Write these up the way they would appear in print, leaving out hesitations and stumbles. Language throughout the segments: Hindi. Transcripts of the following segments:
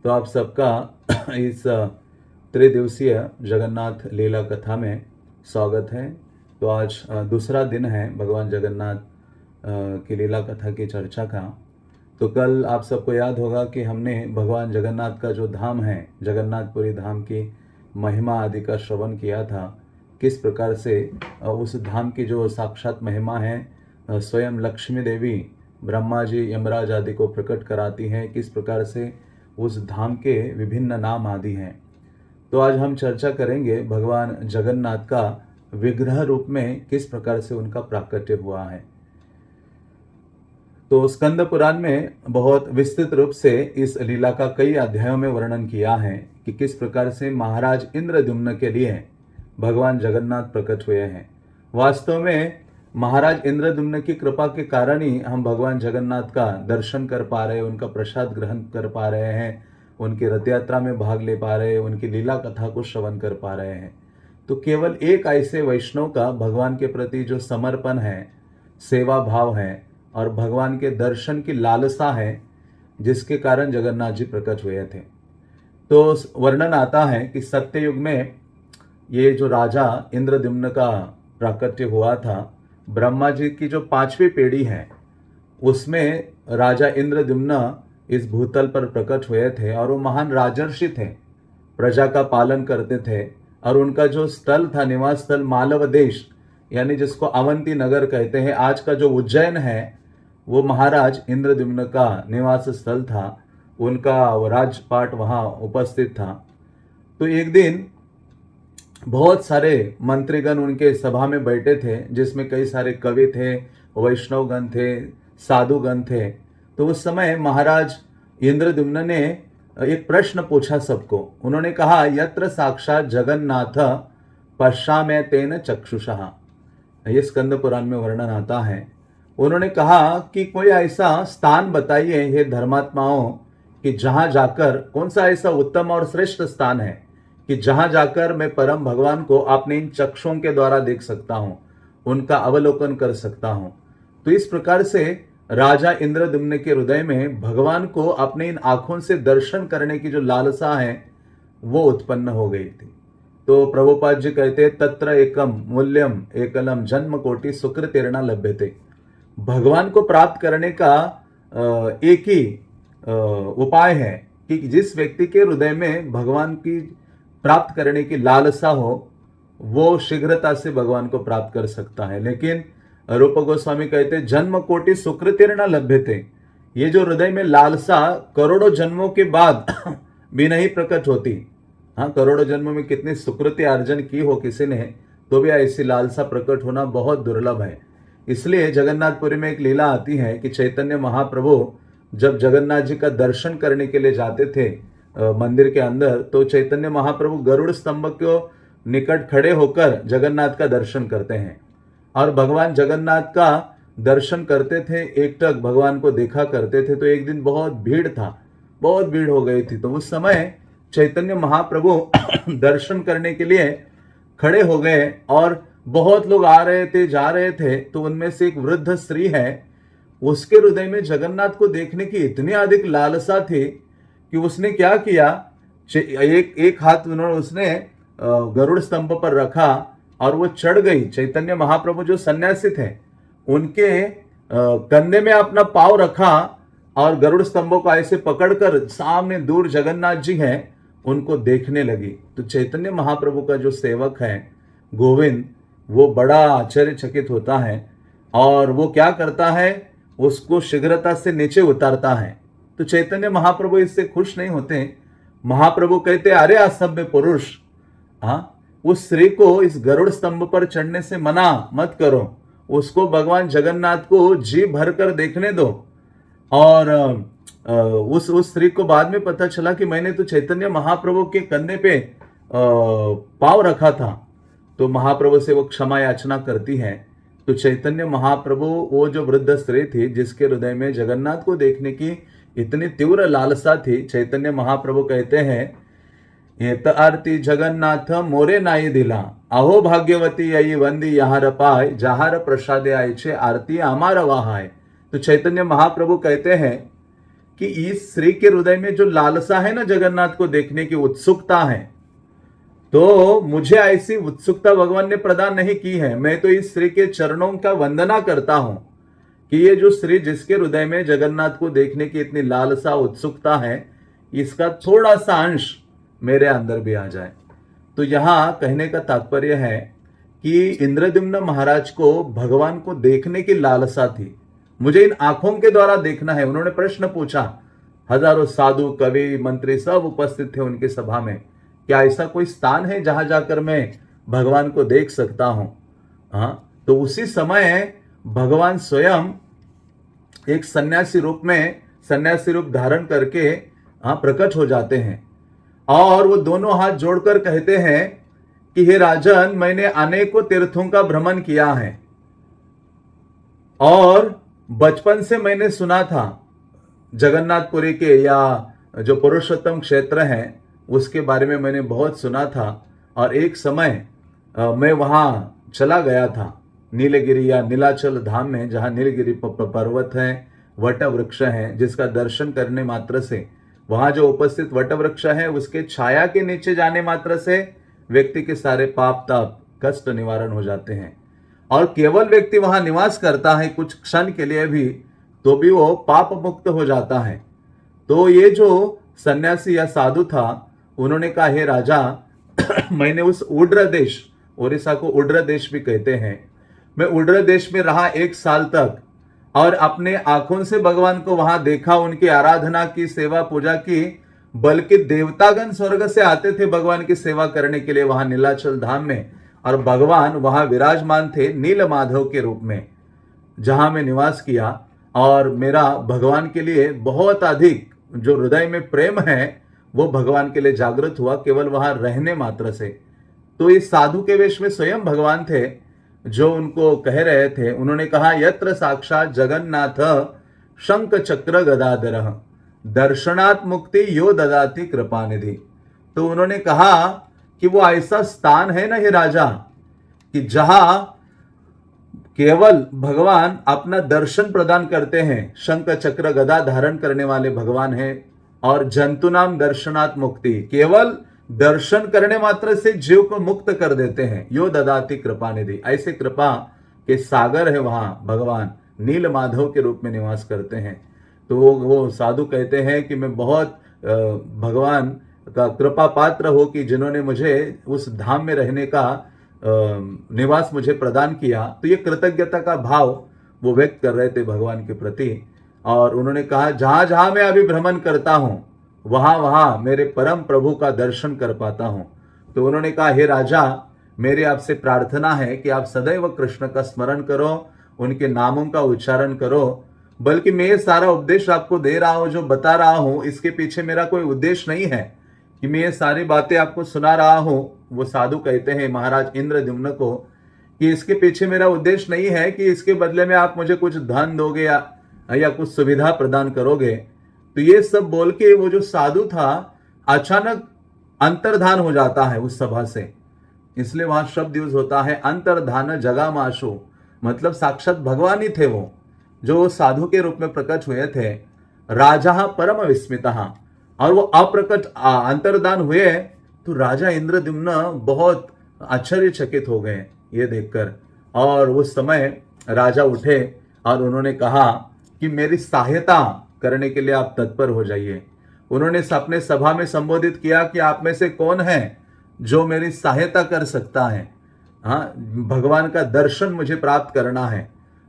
तो आप सबका इस त्रिदिवसीय जगन्नाथ लीला कथा में स्वागत है। तो आज दूसरा दिन है भगवान जगन्नाथ की लीला कथा की चर्चा का। तो कल आप सबको याद होगा कि हमने भगवान जगन्नाथ का जो धाम है, जगन्नाथपुरी धाम की महिमा आदि का श्रवण किया था। किस प्रकार से उस धाम की जो साक्षात महिमा है, स्वयं लक्ष्मी देवी ब्रह्मा जी यमराज आदि को प्रकट कराती हैं, किस प्रकार से उस धाम के विभिन्न नाम आदि हैं। तो आज हम चर्चा करेंगे भगवान जगन्नाथ का विग्रह रूप में किस प्रकार से उनका प्राकट्य हुआ है। तो स्कंद पुराण में बहुत विस्तृत रूप से इस लीला का कई अध्यायों में वर्णन किया है कि किस प्रकार से महाराज इंद्रद्युम्न के लिए भगवान जगन्नाथ प्रकट हुए हैं। वास्तव में महाराज इंद्रद्युम्न की कृपा के कारण ही हम भगवान जगन्नाथ का दर्शन कर पा रहे हैं, उनका प्रसाद ग्रहण कर पा रहे हैं, उनकी रथ यात्रा में भाग ले पा रहे हैं, उनकी लीला कथा को श्रवण कर पा रहे हैं। तो केवल एक ऐसे वैष्णव का भगवान के प्रति जो समर्पण है, सेवा भाव है और भगवान के दर्शन की लालसा है, जिसके कारण जगन्नाथ जी प्रकट हुए थे। तो वर्णन आता है कि सत्ययुग में ये जो राजा इंद्रद्युम्न का प्राकट्य हुआ था, ब्रह्मा जी की जो 5वीं पीढ़ी है उसमें राजा इंद्रद्युम्न इस भूतल पर प्रकट हुए थे और वो महान राजर्षि थे, प्रजा का पालन करते थे और उनका जो स्थल था, निवास स्थल मालव देश, यानी जिसको अवंती नगर कहते हैं, आज का जो उज्जैन है, वो महाराज इंद्रद्युम्न का निवास स्थल था, उनका राजपाट वहाँ उपस्थित था। तो एक दिन बहुत सारे मंत्रीगण उनके सभा में बैठे थे, जिसमें कई सारे कवि थे, वैष्णवगण थे, साधुगण थे। तो उस समय महाराज इंद्रद्युम्न ने एक प्रश्न पूछा सबको। उन्होंने कहा, यत्र साक्षात जगन्नाथ पश्यामि तेन चक्षुषा। ये स्कंद पुराण में वर्णन आता है। उन्होंने कहा कि कोई ऐसा स्थान बताइए हे धर्मात्माओं कि जहां जाकर, कौन सा ऐसा उत्तम और श्रेष्ठ स्थान है कि जहां जाकर मैं परम भगवान को अपने इन चक्षुओं के द्वारा देख सकता हूं, उनका अवलोकन कर सकता हूं। तो इस प्रकार से राजा इंद्रद्युम्न के हृदय में भगवान को अपने इन आंखों से दर्शन करने की जो लालसा है वो उत्पन्न हो गई थी। तो प्रभुपाद जी कहते, तत्र एकम मूल्यम एकलम जन्म कोटि सुकृतेर्न लभ्यते। भगवान को प्राप्त करने का एक ही उपाय है कि जिस व्यक्ति के हृदय में भगवान की प्राप्त करने की लालसा हो, वो शीघ्रता से भगवान को प्राप्त कर सकता है। लेकिन रूप गोस्वामी कहते, जन्म कोटि सुकृतेर्न लभ्यते। ये जो हृदय में लालसा करोड़ों जन्मों के बाद भी नहीं प्रकट होती। हाँ, करोड़ों जन्मों में कितनी सुकृति अर्जन की हो किसी ने, तो भी ऐसी लालसा प्रकट होना बहुत दुर्लभ है। इसलिए जगन्नाथपुरी में एक लीला आती है कि चैतन्य महाप्रभु जब जगन्नाथ जी का दर्शन करने के लिए जाते थे मंदिर के अंदर, तो चैतन्य महाप्रभु गरुड़ स्तंभ के निकट खड़े होकर जगन्नाथ का दर्शन करते हैं और भगवान जगन्नाथ का दर्शन करते थे, एकटक भगवान को देखा करते थे। तो एक दिन बहुत भीड़ था, बहुत भीड़ हो गई थी। तो उस समय चैतन्य महाप्रभु दर्शन करने के लिए खड़े हो गए और बहुत लोग आ रहे थे, जा रहे थे। तो उनमें से एक वृद्ध स्त्री है, उसके हृदय में जगन्नाथ को देखने की इतनी अधिक लालसा थी कि उसने क्या किया, एक हाथ उसने गरुड़ स्तंभ पर रखा और वो चढ़ गई। चैतन्य महाप्रभु जो सन्यासी थे, उनके कंधे में अपना पांव रखा और गरुड़ स्तंभों को ऐसे पकड़कर सामने दूर जगन्नाथ जी हैं, उनको देखने लगी। तो चैतन्य महाप्रभु का जो सेवक है गोविंद, वो बड़ा आश्चर्यचकित होता है और वो क्या करता है, उसको शीघ्रता से नीचे उतारता है। तो चैतन्य महाप्रभु इससे खुश नहीं होते। महाप्रभु कहते, अरे असभ्य पुरुष, हाँ, उस स्त्री को इस गरुड़ स्तंभ पर चढ़ने से मना मत करो, उसको भगवान जगन्नाथ को जी भर कर देखने दो। और उस स्त्री को बाद में पता चला कि मैंने तो चैतन्य महाप्रभु के कंधे पे पांव रखा था। तो महाप्रभु से वो क्षमा याचना करती है। तो चैतन्य महाप्रभु, वो जो वृद्ध स्त्री थी जिसके हृदय में जगन्नाथ को देखने की इतनी तीव्र लालसा थी, चैतन्य महाप्रभु कहते हैं, येत आरती जगन्नाथ मोरे नाई दिला, अहो भाग्यवती आई वंदी यहार पाय, जहार प्रसादे आयचे आरती आमार वहाय। तो चैतन्य महाप्रभु कहते हैं कि इस स्त्री के हृदय में जो लालसा है ना जगन्नाथ को देखने की उत्सुकता है, तो मुझे ऐसी उत्सुकता भगवान ने प्रदान नहीं की है। मैं तो इस स्त्री के चरणों का वंदना करता हूं कि ये जो स्त्री जिसके हृदय में जगन्नाथ को देखने की इतनी लालसा उत्सुकता है, इसका थोड़ा सा अंश मेरे अंदर भी आ जाए। तो यहां कहने का तात्पर्य है कि इंद्रद्युम्न महाराज को भगवान को देखने की लालसा थी। मुझे इन आंखों के द्वारा देखना है। उन्होंने प्रश्न पूछा, हजारों साधु कवि मंत्री सब उपस्थित थे उनकी सभा में, क्या ऐसा कोई स्थान है जहां जाकर मैं भगवान को देख सकता हूं? हाँ, तो उसी समय भगवान स्वयं एक सन्यासी रूप में, सन्यासी रूप धारण करके प्रकट हो जाते हैं और वो दोनों हाथ जोड़कर कहते हैं कि हे राजन, मैंने अनेकों तीर्थों का भ्रमण किया है और बचपन से मैंने सुना था जगन्नाथपुरी के या जो पुरुषोत्तम क्षेत्र है उसके बारे में मैंने बहुत सुना था। और एक समय मैं वहां चला गया था नीलगिरी या नीलाचल धाम में, जहां नीलगिरी पर्वत है, वट वृक्ष है, जिसका दर्शन करने मात्र से, वहां जो उपस्थित वट वृक्ष है उसके छाया के नीचे जाने मात्र से व्यक्ति के सारे पाप ताप कष्ट निवारण हो जाते हैं। और केवल व्यक्ति वहां निवास करता है कुछ क्षण के लिए भी, तो भी वो पाप मुक्त हो जाता है। तो ये जो सन्यासी या साधु था, उन्होंने कहा, हे राजा, मैंने उस उड्र देश, ओडिशा को उड्र देश भी कहते हैं, मैं उड्र देश में रहा 1 साल तक और अपने आंखों से भगवान को वहां देखा, उनकी आराधना की, सेवा पूजा की, बल्कि देवतागण स्वर्ग से आते थे भगवान की सेवा करने के लिए वहां नीलाचल धाम में, और भगवान वहां विराजमान थे नील माधव के रूप में, जहां मैं निवास किया। और मेरा भगवान के लिए बहुत अधिक जो हृदय में प्रेम है वो भगवान के लिए जागृत हुआ केवल वहां रहने मात्र से। तो इस साधु के वेश में स्वयं भगवान थे जो उनको कह रहे थे। उन्होंने कहा, यत्र साक्षात जगन्नाथ शंख चक्र गदाधर दर्शनात् मुक्ति यो ददाति कृपानिधि। तो उन्होंने कहा कि वो ऐसा स्थान है ना हे राजा, कि जहां केवल भगवान अपना दर्शन प्रदान करते हैं, शंख चक्र गदा धारण करने वाले भगवान हैं, और जंतु नाम दर्शनात् मुक्ति, केवल दर्शन करने मात्र से जीव को मुक्त कर देते हैं। यो ददाति कृपानिधि, ऐसे कृपा के सागर है वहां भगवान नील माधव के रूप में निवास करते हैं। तो वो साधु कहते हैं कि मैं बहुत भगवान का कृपा पात्र हो कि जिन्होंने मुझे उस धाम में रहने का निवास मुझे प्रदान किया। तो ये कृतज्ञता का भाव वो व्यक्त कर रहे थे भगवान के प्रति। और उन्होंने कहा, जहां जहां मैं अभी भ्रमण करता हूं वहां वहां मेरे परम प्रभु का दर्शन कर पाता हूं। तो उन्होंने कहा, हे राजा, मेरी आपसे प्रार्थना है कि आप सदैव कृष्ण का स्मरण करो, उनके नामों का उच्चारण करो। बल्कि मैं ये सारा उपदेश आपको दे रहा हूं, जो बता रहा हूं, इसके पीछे मेरा कोई उद्देश्य नहीं है कि मैं ये सारी बातें आपको सुना रहा हूं। वो साधु कहते हैं महाराज इंद्रद्युम्न को कि इसके पीछे मेरा उद्देश्य नहीं है कि इसके बदले में आप मुझे कुछ धन दोगे या कुछ सुविधा प्रदान करोगे। तो ये सब बोल के वो जो साधु था अचानक अंतर्धान हो जाता है उस सभा से। इसलिए वहां शब्द यूज होता है अंतर्धान जगामाशु, मतलब साक्षात भगवान ही थे वो, जो साधु के रूप में प्रकट हुए थे। राजा परम विस्मिता, और वो अप्रकट अंतर्धान हुए तो राजा इंद्रद्युम्न बहुत आश्चर्यचकित हो गए ये देखकर। और उस समय राजा उठे और उन्होंने कहा कि मेरी सहायता करने के लिए आप तत्पर हो जाइए। उन्होंने अपने सभा में संबोधित किया कि आप में से कौन है जो मेरी सहायता कर सकता है। हाँ, भगवान का दर्शन मुझे प्राप्त करना है।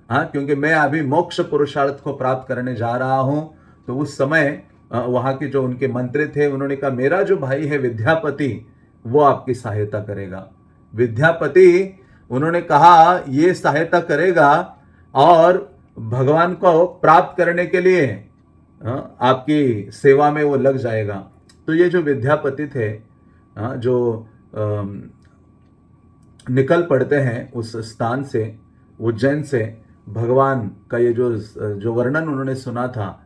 हाँ, क्योंकि मैं अभी मोक्ष पुरुषार्थ को प्राप्त करने जा रहा हूं। तो उस समय वहां के जो उनके मंत्री थे उन्होंने कहा, मेरा जो भाई है विद्यापति वो आपकी सहायता करेगा। विद्यापति, उन्होंने कहा, ये सहायता करेगा और भगवान को प्राप्त करने के लिए आपकी सेवा में वो लग जाएगा। तो ये जो विद्यापति थे जो निकल पड़ते हैं उस स्थान से, उज्जैन से, भगवान का ये जो वर्णन उन्होंने सुना था,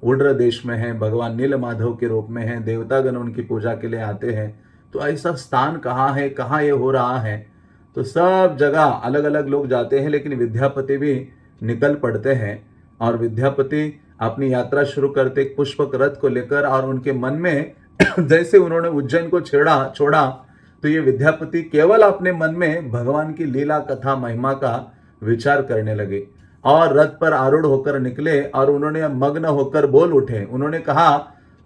उड्र देश में है, भगवान नील माधव के रूप में है, देवतागण उनकी पूजा के लिए आते हैं। तो ऐसा स्थान कहाँ है, कहाँ ये हो रहा है? तो सब जगह अलग अलग लोग जाते हैं, लेकिन विद्यापति भी निकल पड़ते हैं। और विद्यापति अपनी यात्रा शुरू करते एक पुष्पक रथ को लेकर, और उनके मन में जैसे उन्होंने उज्जैन को छोड़ा तो ये विद्यापति केवल अपने मन में भगवान की लीला कथा महिमा का विचार करने लगे और रथ पर आरूढ़ होकर निकले और उन्होंने मग्न होकर बोल उठे। उन्होंने कहा,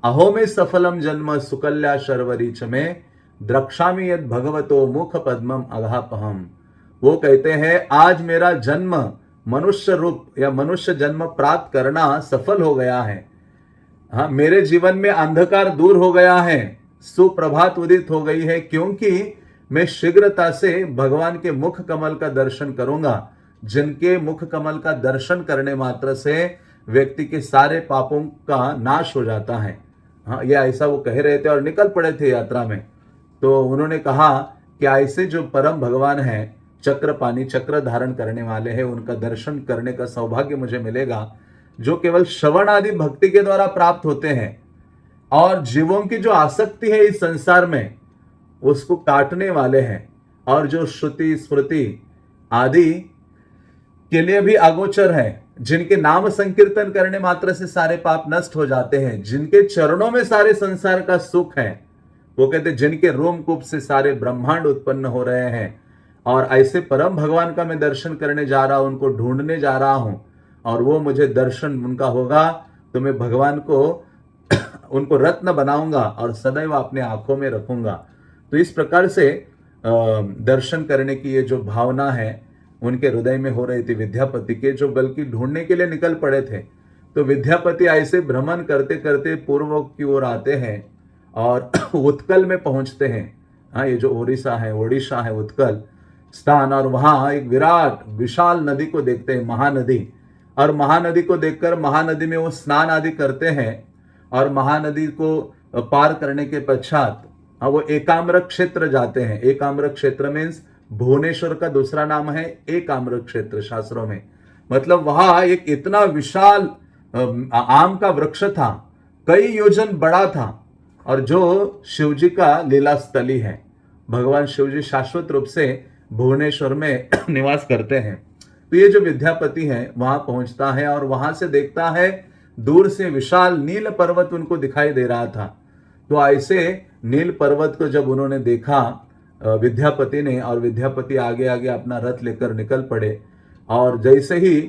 अहो में सफलम जन्म सुकल्या शर्वरी च में द्रक्षामि यद भगवतो मुख पद्मम अघापहम। वो कहते हैं, आज मेरा जन्म मनुष्य रूप या मनुष्य जन्म प्राप्त करना सफल हो गया है। हाँ, मेरे जीवन में अंधकार दूर हो गया है, सुप्रभात उदित हो गई है, क्योंकि मैं शीघ्रता से भगवान के मुख कमल का दर्शन करूंगा, जिनके मुख कमल का दर्शन करने मात्र से व्यक्ति के सारे पापों का नाश हो जाता है। हाँ, ये ऐसा वो कह रहे थे और निकल पड़े थे यात्रा में। तो उन्होंने कहा कि ऐसे जो परम भगवान हैं, चक्र पानी चक्र धारण करने वाले हैं, उनका दर्शन करने का सौभाग्य मुझे मिलेगा, जो केवल श्रवण आदि भक्ति के द्वारा प्राप्त होते हैं और जीवों की जो आसक्ति है इस संसार में उसको काटने वाले हैं, और जो श्रुति स्मृति आदि के लिए भी अगोचर है, जिनके नाम संकीर्तन करने मात्र से सारे पाप नष्ट हो जाते हैं, जिनके चरणों में सारे संसार का सुख है। वो कहते जिनके रोमकूप से सारे ब्रह्मांड उत्पन्न हो रहे हैं, और ऐसे परम भगवान का मैं दर्शन करने जा रहा हूं, उनको ढूंढने जा रहा हूं, और वो मुझे दर्शन उनका होगा तो मैं भगवान को उनको रत्न बनाऊंगा और सदैव अपने आंखों में रखूंगा। तो इस प्रकार से दर्शन करने की ये जो भावना है उनके हृदय में हो रही थी विद्यापति के, जो बल्कि ढूंढने के लिए निकल पड़े थे। तो विद्यापति ऐसे भ्रमण करते करते पूर्व की ओर आते हैं और उत्कल में पहुंचते हैं। हाँ, ये जो ओडिशा है उत्कल स्थान, और वहां एक विराट विशाल नदी को देखते हैं, महानदी। और महानदी को देखकर महानदी में वो स्नान आदि करते हैं, और महानदी को पार करने के पश्चात वो एकाम्र क्षेत्र जाते हैं। एकाम्र क्षेत्र मीन्स भुवनेश्वर का दूसरा नाम है एकाम्र क्षेत्र शास्त्रों में। मतलब वहां एक इतना विशाल आम का वृक्ष था, कई योजन बड़ा था, और जो शिवजी का लीला स्थली है। भगवान शिवजी शाश्वत रूप से भुवनेश्वर में निवास करते हैं। तो ये जो विद्यापति है वहां पहुंचता है और वहां से देखता है दूर से विशाल नील पर्वत उनको दिखाई दे रहा था। तो ऐसे नील पर्वत को जब उन्होंने देखा विद्यापति ने, और विद्यापति आगे आगे अपना रथ लेकर निकल पड़े, और जैसे ही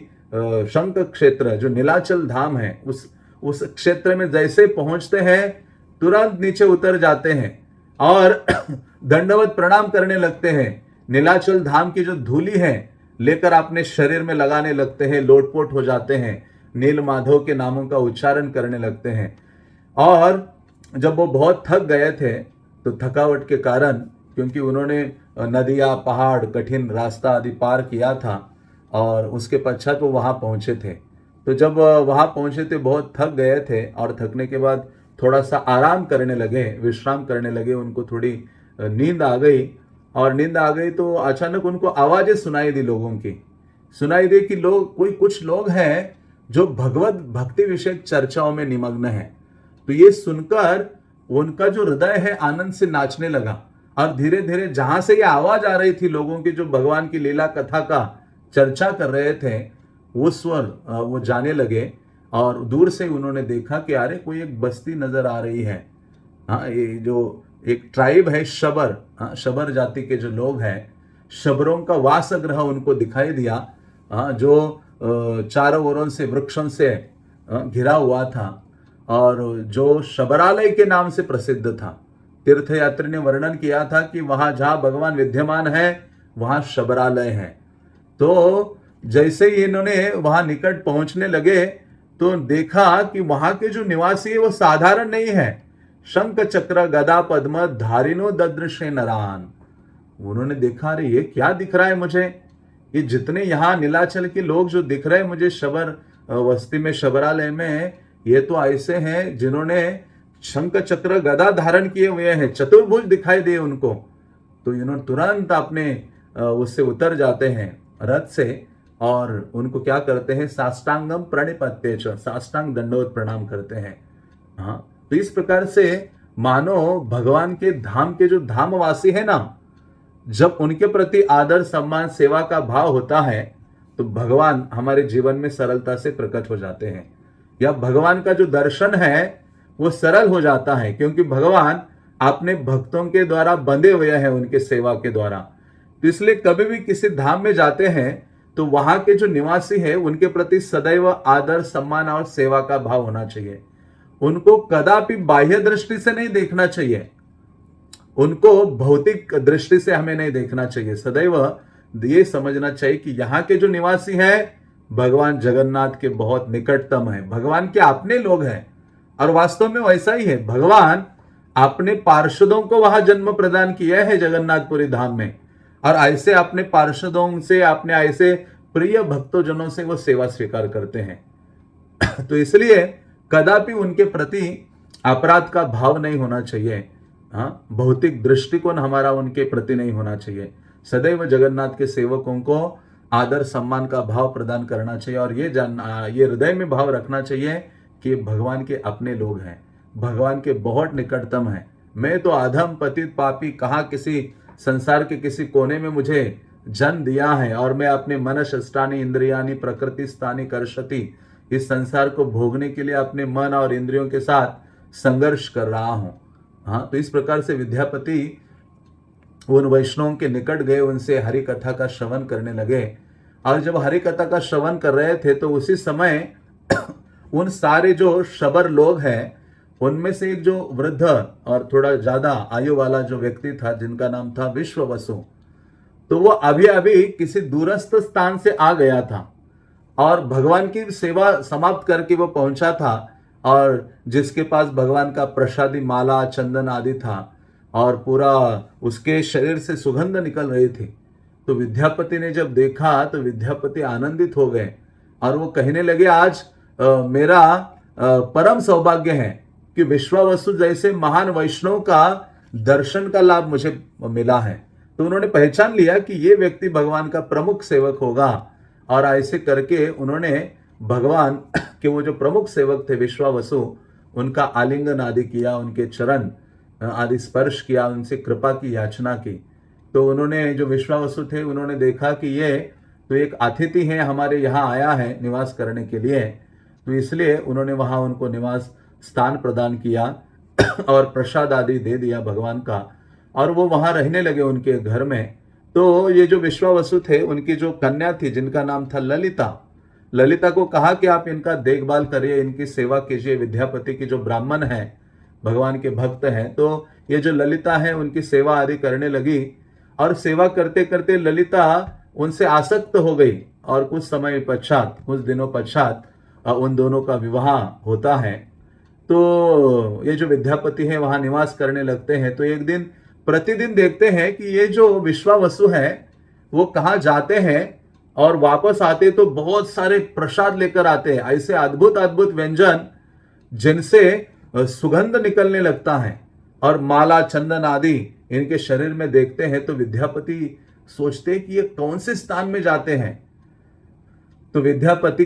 शंख क्षेत्र जो नीलाचल धाम है उस क्षेत्र में जैसे पहुंचते हैं तुरंत नीचे उतर जाते हैं और दंडवत प्रणाम करने लगते हैं। नीलाचल धाम की जो धूली है लेकर अपने शरीर में लगाने लगते हैं, लोटपोट हो जाते हैं, नील माधव के नामों का उच्चारण करने लगते हैं। और जब वो बहुत थक गए थे तो थकावट के कारण, क्योंकि उन्होंने नदियाँ पहाड़ कठिन रास्ता आदि पार किया था और उसके पश्चात वो वहाँ पहुँचे थे, तो जब वहाँ पहुँचे थे बहुत थक गए थे और थकने के बाद थोड़ा सा आराम करने लगे, विश्राम करने लगे, उनको थोड़ी नींद आ गई। और नींद आ गई तो अचानक उनको आवाज़ें सुनाई दी, लोगों की सुनाई दी कि कुछ लोग हैं जो भगवत भक्ति विषयक चर्चाओं में निमग्न हैं। तो ये सुनकर उनका जो हृदय है आनंद से नाचने लगा, और धीरे धीरे जहां से ये आवाज आ रही थी लोगों की जो भगवान की लीला कथा का चर्चा कर रहे थे, वो स्वर वो जाने लगे। और दूर से उन्होंने देखा कि अरे कोई एक बस्ती नजर आ रही है। हाँ, ये जो एक ट्राइब है शबर, हाँ, शबर जाति के जो लोग हैं, शबरों का वासगृह उनको दिखाई दिया, हाँ, जो चारों ओरों से वृक्षों से घिरा हुआ था और जो शबरालय के नाम से प्रसिद्ध था। तीर्थयात्री ने वर्णन किया था कि वहां जहां भगवान विद्यमान है वहां शबरालय है। तो जैसे ही इन्होंने वहां निकट पहुंचने लगे तो देखा कि वहां के जो निवासी है वो साधारण नहीं है। शंख चक्र गदा पद्म धारिनो ददृशे नरान। उन्होंने देखा, अरे ये क्या दिख रहा है मुझे, ये जितने यहाँ नीलाचल के लोग जो दिख रहे हैं मुझे शबर वस्ती में शबरालय में, ये तो ऐसे हैं जिन्होंने शंख चक्र गदा धारण किए हुए हैं, चतुर्भुज दिखाई दिए उनको। तो इन्होंने तुरंत अपने उससे उतर जाते हैं रथ से, और उनको क्या करते हैं, साष्टांगम प्रणिपत्य च, साष्टांग दंडवत प्रणाम करते हैं। हाँ, तो इस प्रकार से मानो भगवान के धाम के जो धामवासी है ना, जब उनके प्रति आदर सम्मान सेवा का भाव होता है तो भगवान हमारे जीवन में सरलता से प्रकट हो जाते हैं। या भगवान का जो दर्शन है वो सरल हो जाता है, क्योंकि भगवान अपने भक्तों के द्वारा बंधे हुए हैं उनके सेवा के द्वारा। तो इसलिए कभी भी किसी धाम में जाते हैं तो वहां के जो निवासी है उनके प्रति सदैव आदर, सम्मान और सेवा का भाव होना चाहिए। उनको कदापि बाह्य दृष्टि से नहीं देखना चाहिए, उनको भौतिक दृष्टि से हमें नहीं देखना चाहिए। सदैव ये समझना चाहिए कि यहाँ के जो निवासी हैं भगवान जगन्नाथ के बहुत निकटतम है, भगवान के अपने लोग हैं। और वास्तव में वैसा ही है, भगवान अपने पार्षदों को वहां जन्म प्रदान किया है जगन्नाथपुरी धाम में, और ऐसे अपने पार्षदों से, अपने ऐसे प्रिय भक्तजनों से वो सेवा स्वीकार करते हैं। तो इसलिए कदापि उनके प्रति अपराध का भाव नहीं होना चाहिए। हाँ, भौतिक दृष्टिकोण हमारा उनके प्रति नहीं होना चाहिए। सदैव जगन्नाथ के सेवकों को आदर सम्मान का भाव प्रदान करना चाहिए, और ये हृदय में भाव रखना चाहिए कि भगवान के अपने लोग हैं, भगवान के बहुत निकटतम हैं। मैं तो अधम पतित पापी, कहाँ किसी संसार के किसी कोने में मुझे जन्म दिया है, और मैं अपने मन शस्त्रानि इंद्रियानि प्रकृति स्थानी कर्षति, इस संसार को भोगने के लिए अपने मन और इंद्रियों के साथ संघर्ष कर रहा हूं। हाँ, तो इस प्रकार से विद्यापति उन वैष्णवों के निकट गए, उनसे हरि कथा का श्रवण करने लगे। और जब हरि कथा का श्रवण कर रहे थे तो उसी समय उन सारे जो शबर लोग हैं उनमें से एक जो वृद्ध और थोड़ा ज्यादा आयु वाला जो व्यक्ति था जिनका नाम था विश्ववसु, तो वो अभी अभी किसी दूरस्थ स्थान से आ गया था और भगवान की सेवा समाप्त करके वो पहुंचा था, और जिसके पास भगवान का प्रसादी माला, चंदन आदि था, और पूरा उसके शरीर से सुगंध निकल रही थी। तो विद्यापति ने जब देखा तो विद्यापति आनंदित हो गए, और वो कहने लगे, आज मेरा परम सौभाग्य है कि विश्वावसु जैसे महान वैष्णव का दर्शन का लाभ मुझे मिला है। तो उन्होंने पहचान लिया कि ये व्यक्ति भगवान का प्रमुख सेवक होगा, और ऐसे करके उन्होंने भगवान के वो जो प्रमुख सेवक थे विश्वावसु, उनका आलिंगन आदि किया, उनके चरण आदि स्पर्श किया, उनसे कृपा की याचना की। तो उन्होंने, जो विश्वावसु थे, उन्होंने देखा कि ये तो एक अतिथि है, हमारे यहाँ आया है निवास करने के लिए, तो इसलिए उन्होंने वहां उनको निवास स्थान प्रदान किया और प्रसाद आदि दे दिया भगवान का, और वो वहां रहने लगे उनके घर में। तो ये जो विश्वावसु थे, उनकी जो कन्या थी जिनका नाम था ललिता, ललिता को कहा कि आप इनका देखभाल करिए, इनकी सेवा कीजिए। विद्यापति की जो ब्राह्मण है, भगवान के भक्त हैं, तो ये जो ललिता है उनकी सेवा आदि करने लगी, और सेवा करते करते ललिता उनसे आसक्त हो गई, और कुछ समय पश्चात, कुछ दिनों पश्चात उन दोनों का विवाह होता है। तो ये जो विद्यापति है वहां निवास करने लगते हैं। तो एक दिन प्रतिदिन देखते हैं कि ये जो विश्वावसु है वो कहाँ जाते हैं, और वापस आते तो बहुत सारे प्रसाद लेकर आते हैं, ऐसे अद्भुत अद्भुत व्यंजन जिनसे सुगंध निकलने लगता है, और माला, चंदन आदि इनके शरीर में देखते हैं। तो विद्यापति सोचते हैं कि ये कौन से स्थान में जाते हैं। तो विद्यापति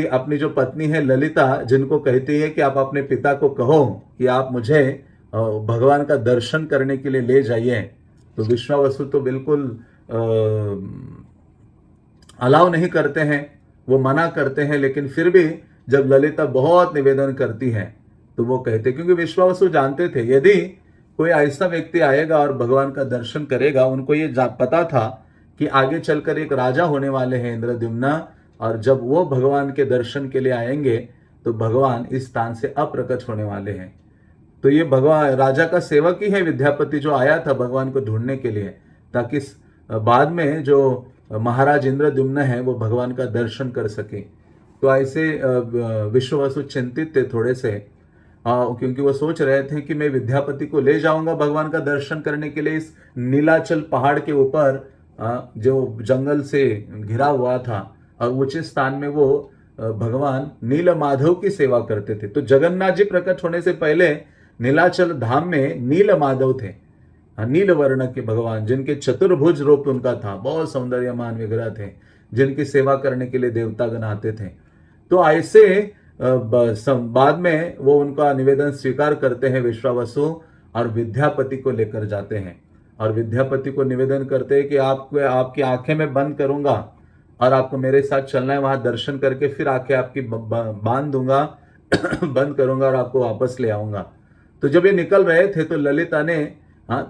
अपनी जो पत्नी है ललिता, जिनको कहती है कि आप अपने पिता को कहो कि आप मुझे भगवान का दर्शन करने के लिए ले जाइए। तो विश्वावसु तो बिल्कुल अलाउ नहीं करते हैं, वो मना करते हैं, लेकिन फिर भी जब ललिता बहुत निवेदन करती है तो वो कहते, क्योंकि विश्वावसु जानते थे यदि कोई ऐसा व्यक्ति आएगा और भगवान का दर्शन करेगा, उनको ये पता था कि आगे चलकर एक राजा होने वाले हैं इंद्रद्युम्न, और जब वो भगवान के दर्शन के लिए आएंगे तो भगवान इस स्थान से अप्रकट होने वाले हैं। तो ये भगवान राजा का सेवक ही है विद्यापति, जो आया था भगवान को ढूंढने के लिए, ताकि बाद में जो महाराज इंद्रद्युम्न है वो भगवान का दर्शन कर सके। तो ऐसे विश्वावसु चिंतित थे थोड़े से, क्योंकि वो सोच रहे थे कि मैं विद्यापति को ले जाऊंगा भगवान का दर्शन करने के लिए इस नीलाचल पहाड़ के ऊपर, जो जंगल से घिरा हुआ था, और ऊंचे स्थान में वो भगवान नील माधव की सेवा करते थे। तो जगन्नाथ जी प्रकट होने से पहले नीलाचल धाम में नील माधव थे, नील वर्ण के भगवान, जिनके चतुर्भुज रूप उनका था, बहुत सौंदर्यमान विग्रह थे, जिनकी सेवा करने के लिए देवतागण आते थे। तो ऐसे बाद में वो उनका निवेदन स्वीकार करते हैं विश्वावसु, और विद्यापति को लेकर जाते हैं, और विद्यापति को निवेदन करते हैं कि आपकी आंखें मैं बंद करूंगा, और आपको मेरे साथ चलना है, वहां दर्शन करके फिर आके आपकी बांध दूंगा बंद करूंगा और आपको वापस ले आऊंगा। तो जब ये निकल रहे थे तो ललिता ने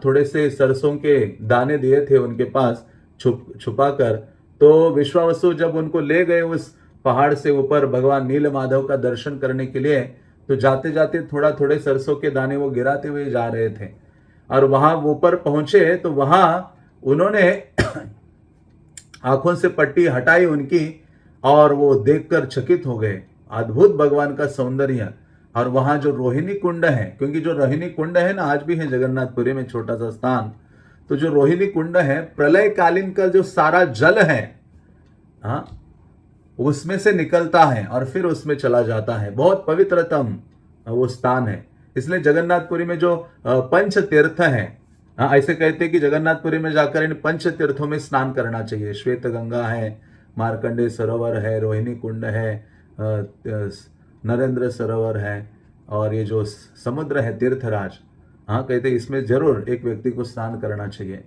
थोड़े से सरसों के दाने दिए थे उनके पास छुपा कर। तो विश्वावसु जब उनको ले गए उस पहाड़ से ऊपर भगवान नील माधव का दर्शन करने के लिए, तो जाते जाते थोड़ा थोड़े सरसों के दाने वो गिराते हुए जा रहे थे। और वहां ऊपर पहुंचे तो वहां उन्होंने आंखों से पट्टी हटाई उनकी, और वो देखकर चकित हो गए। अद्भुत भगवान का सौंदर्य। और वहां जो रोहिणी कुंड है, क्योंकि जो रोहिणी कुंड है ना, आज भी है जगन्नाथपुरी में छोटा सा स्थान। तो जो रोहिणी कुंड है, प्रलय कालीन का जो सारा जल है, हाँ, उसमें से निकलता है और फिर उसमें चला जाता है। बहुत पवित्रतम वो स्थान है। इसलिए जगन्नाथपुरी में जो पंच तीर्थ है, ऐसे कहते हैं कि जगन्नाथपुरी में जाकर इन पंच तीर्थों में स्नान करना चाहिए। श्वेत गंगा है, मार्कंडेय सरोवर है, रोहिणी कुंड है, नरेंद्र सरोवर है, और ये जो समुद्र है तीर्थराज, कहते हैं इसमें जरूर एक व्यक्ति को स्नान करना चाहिए।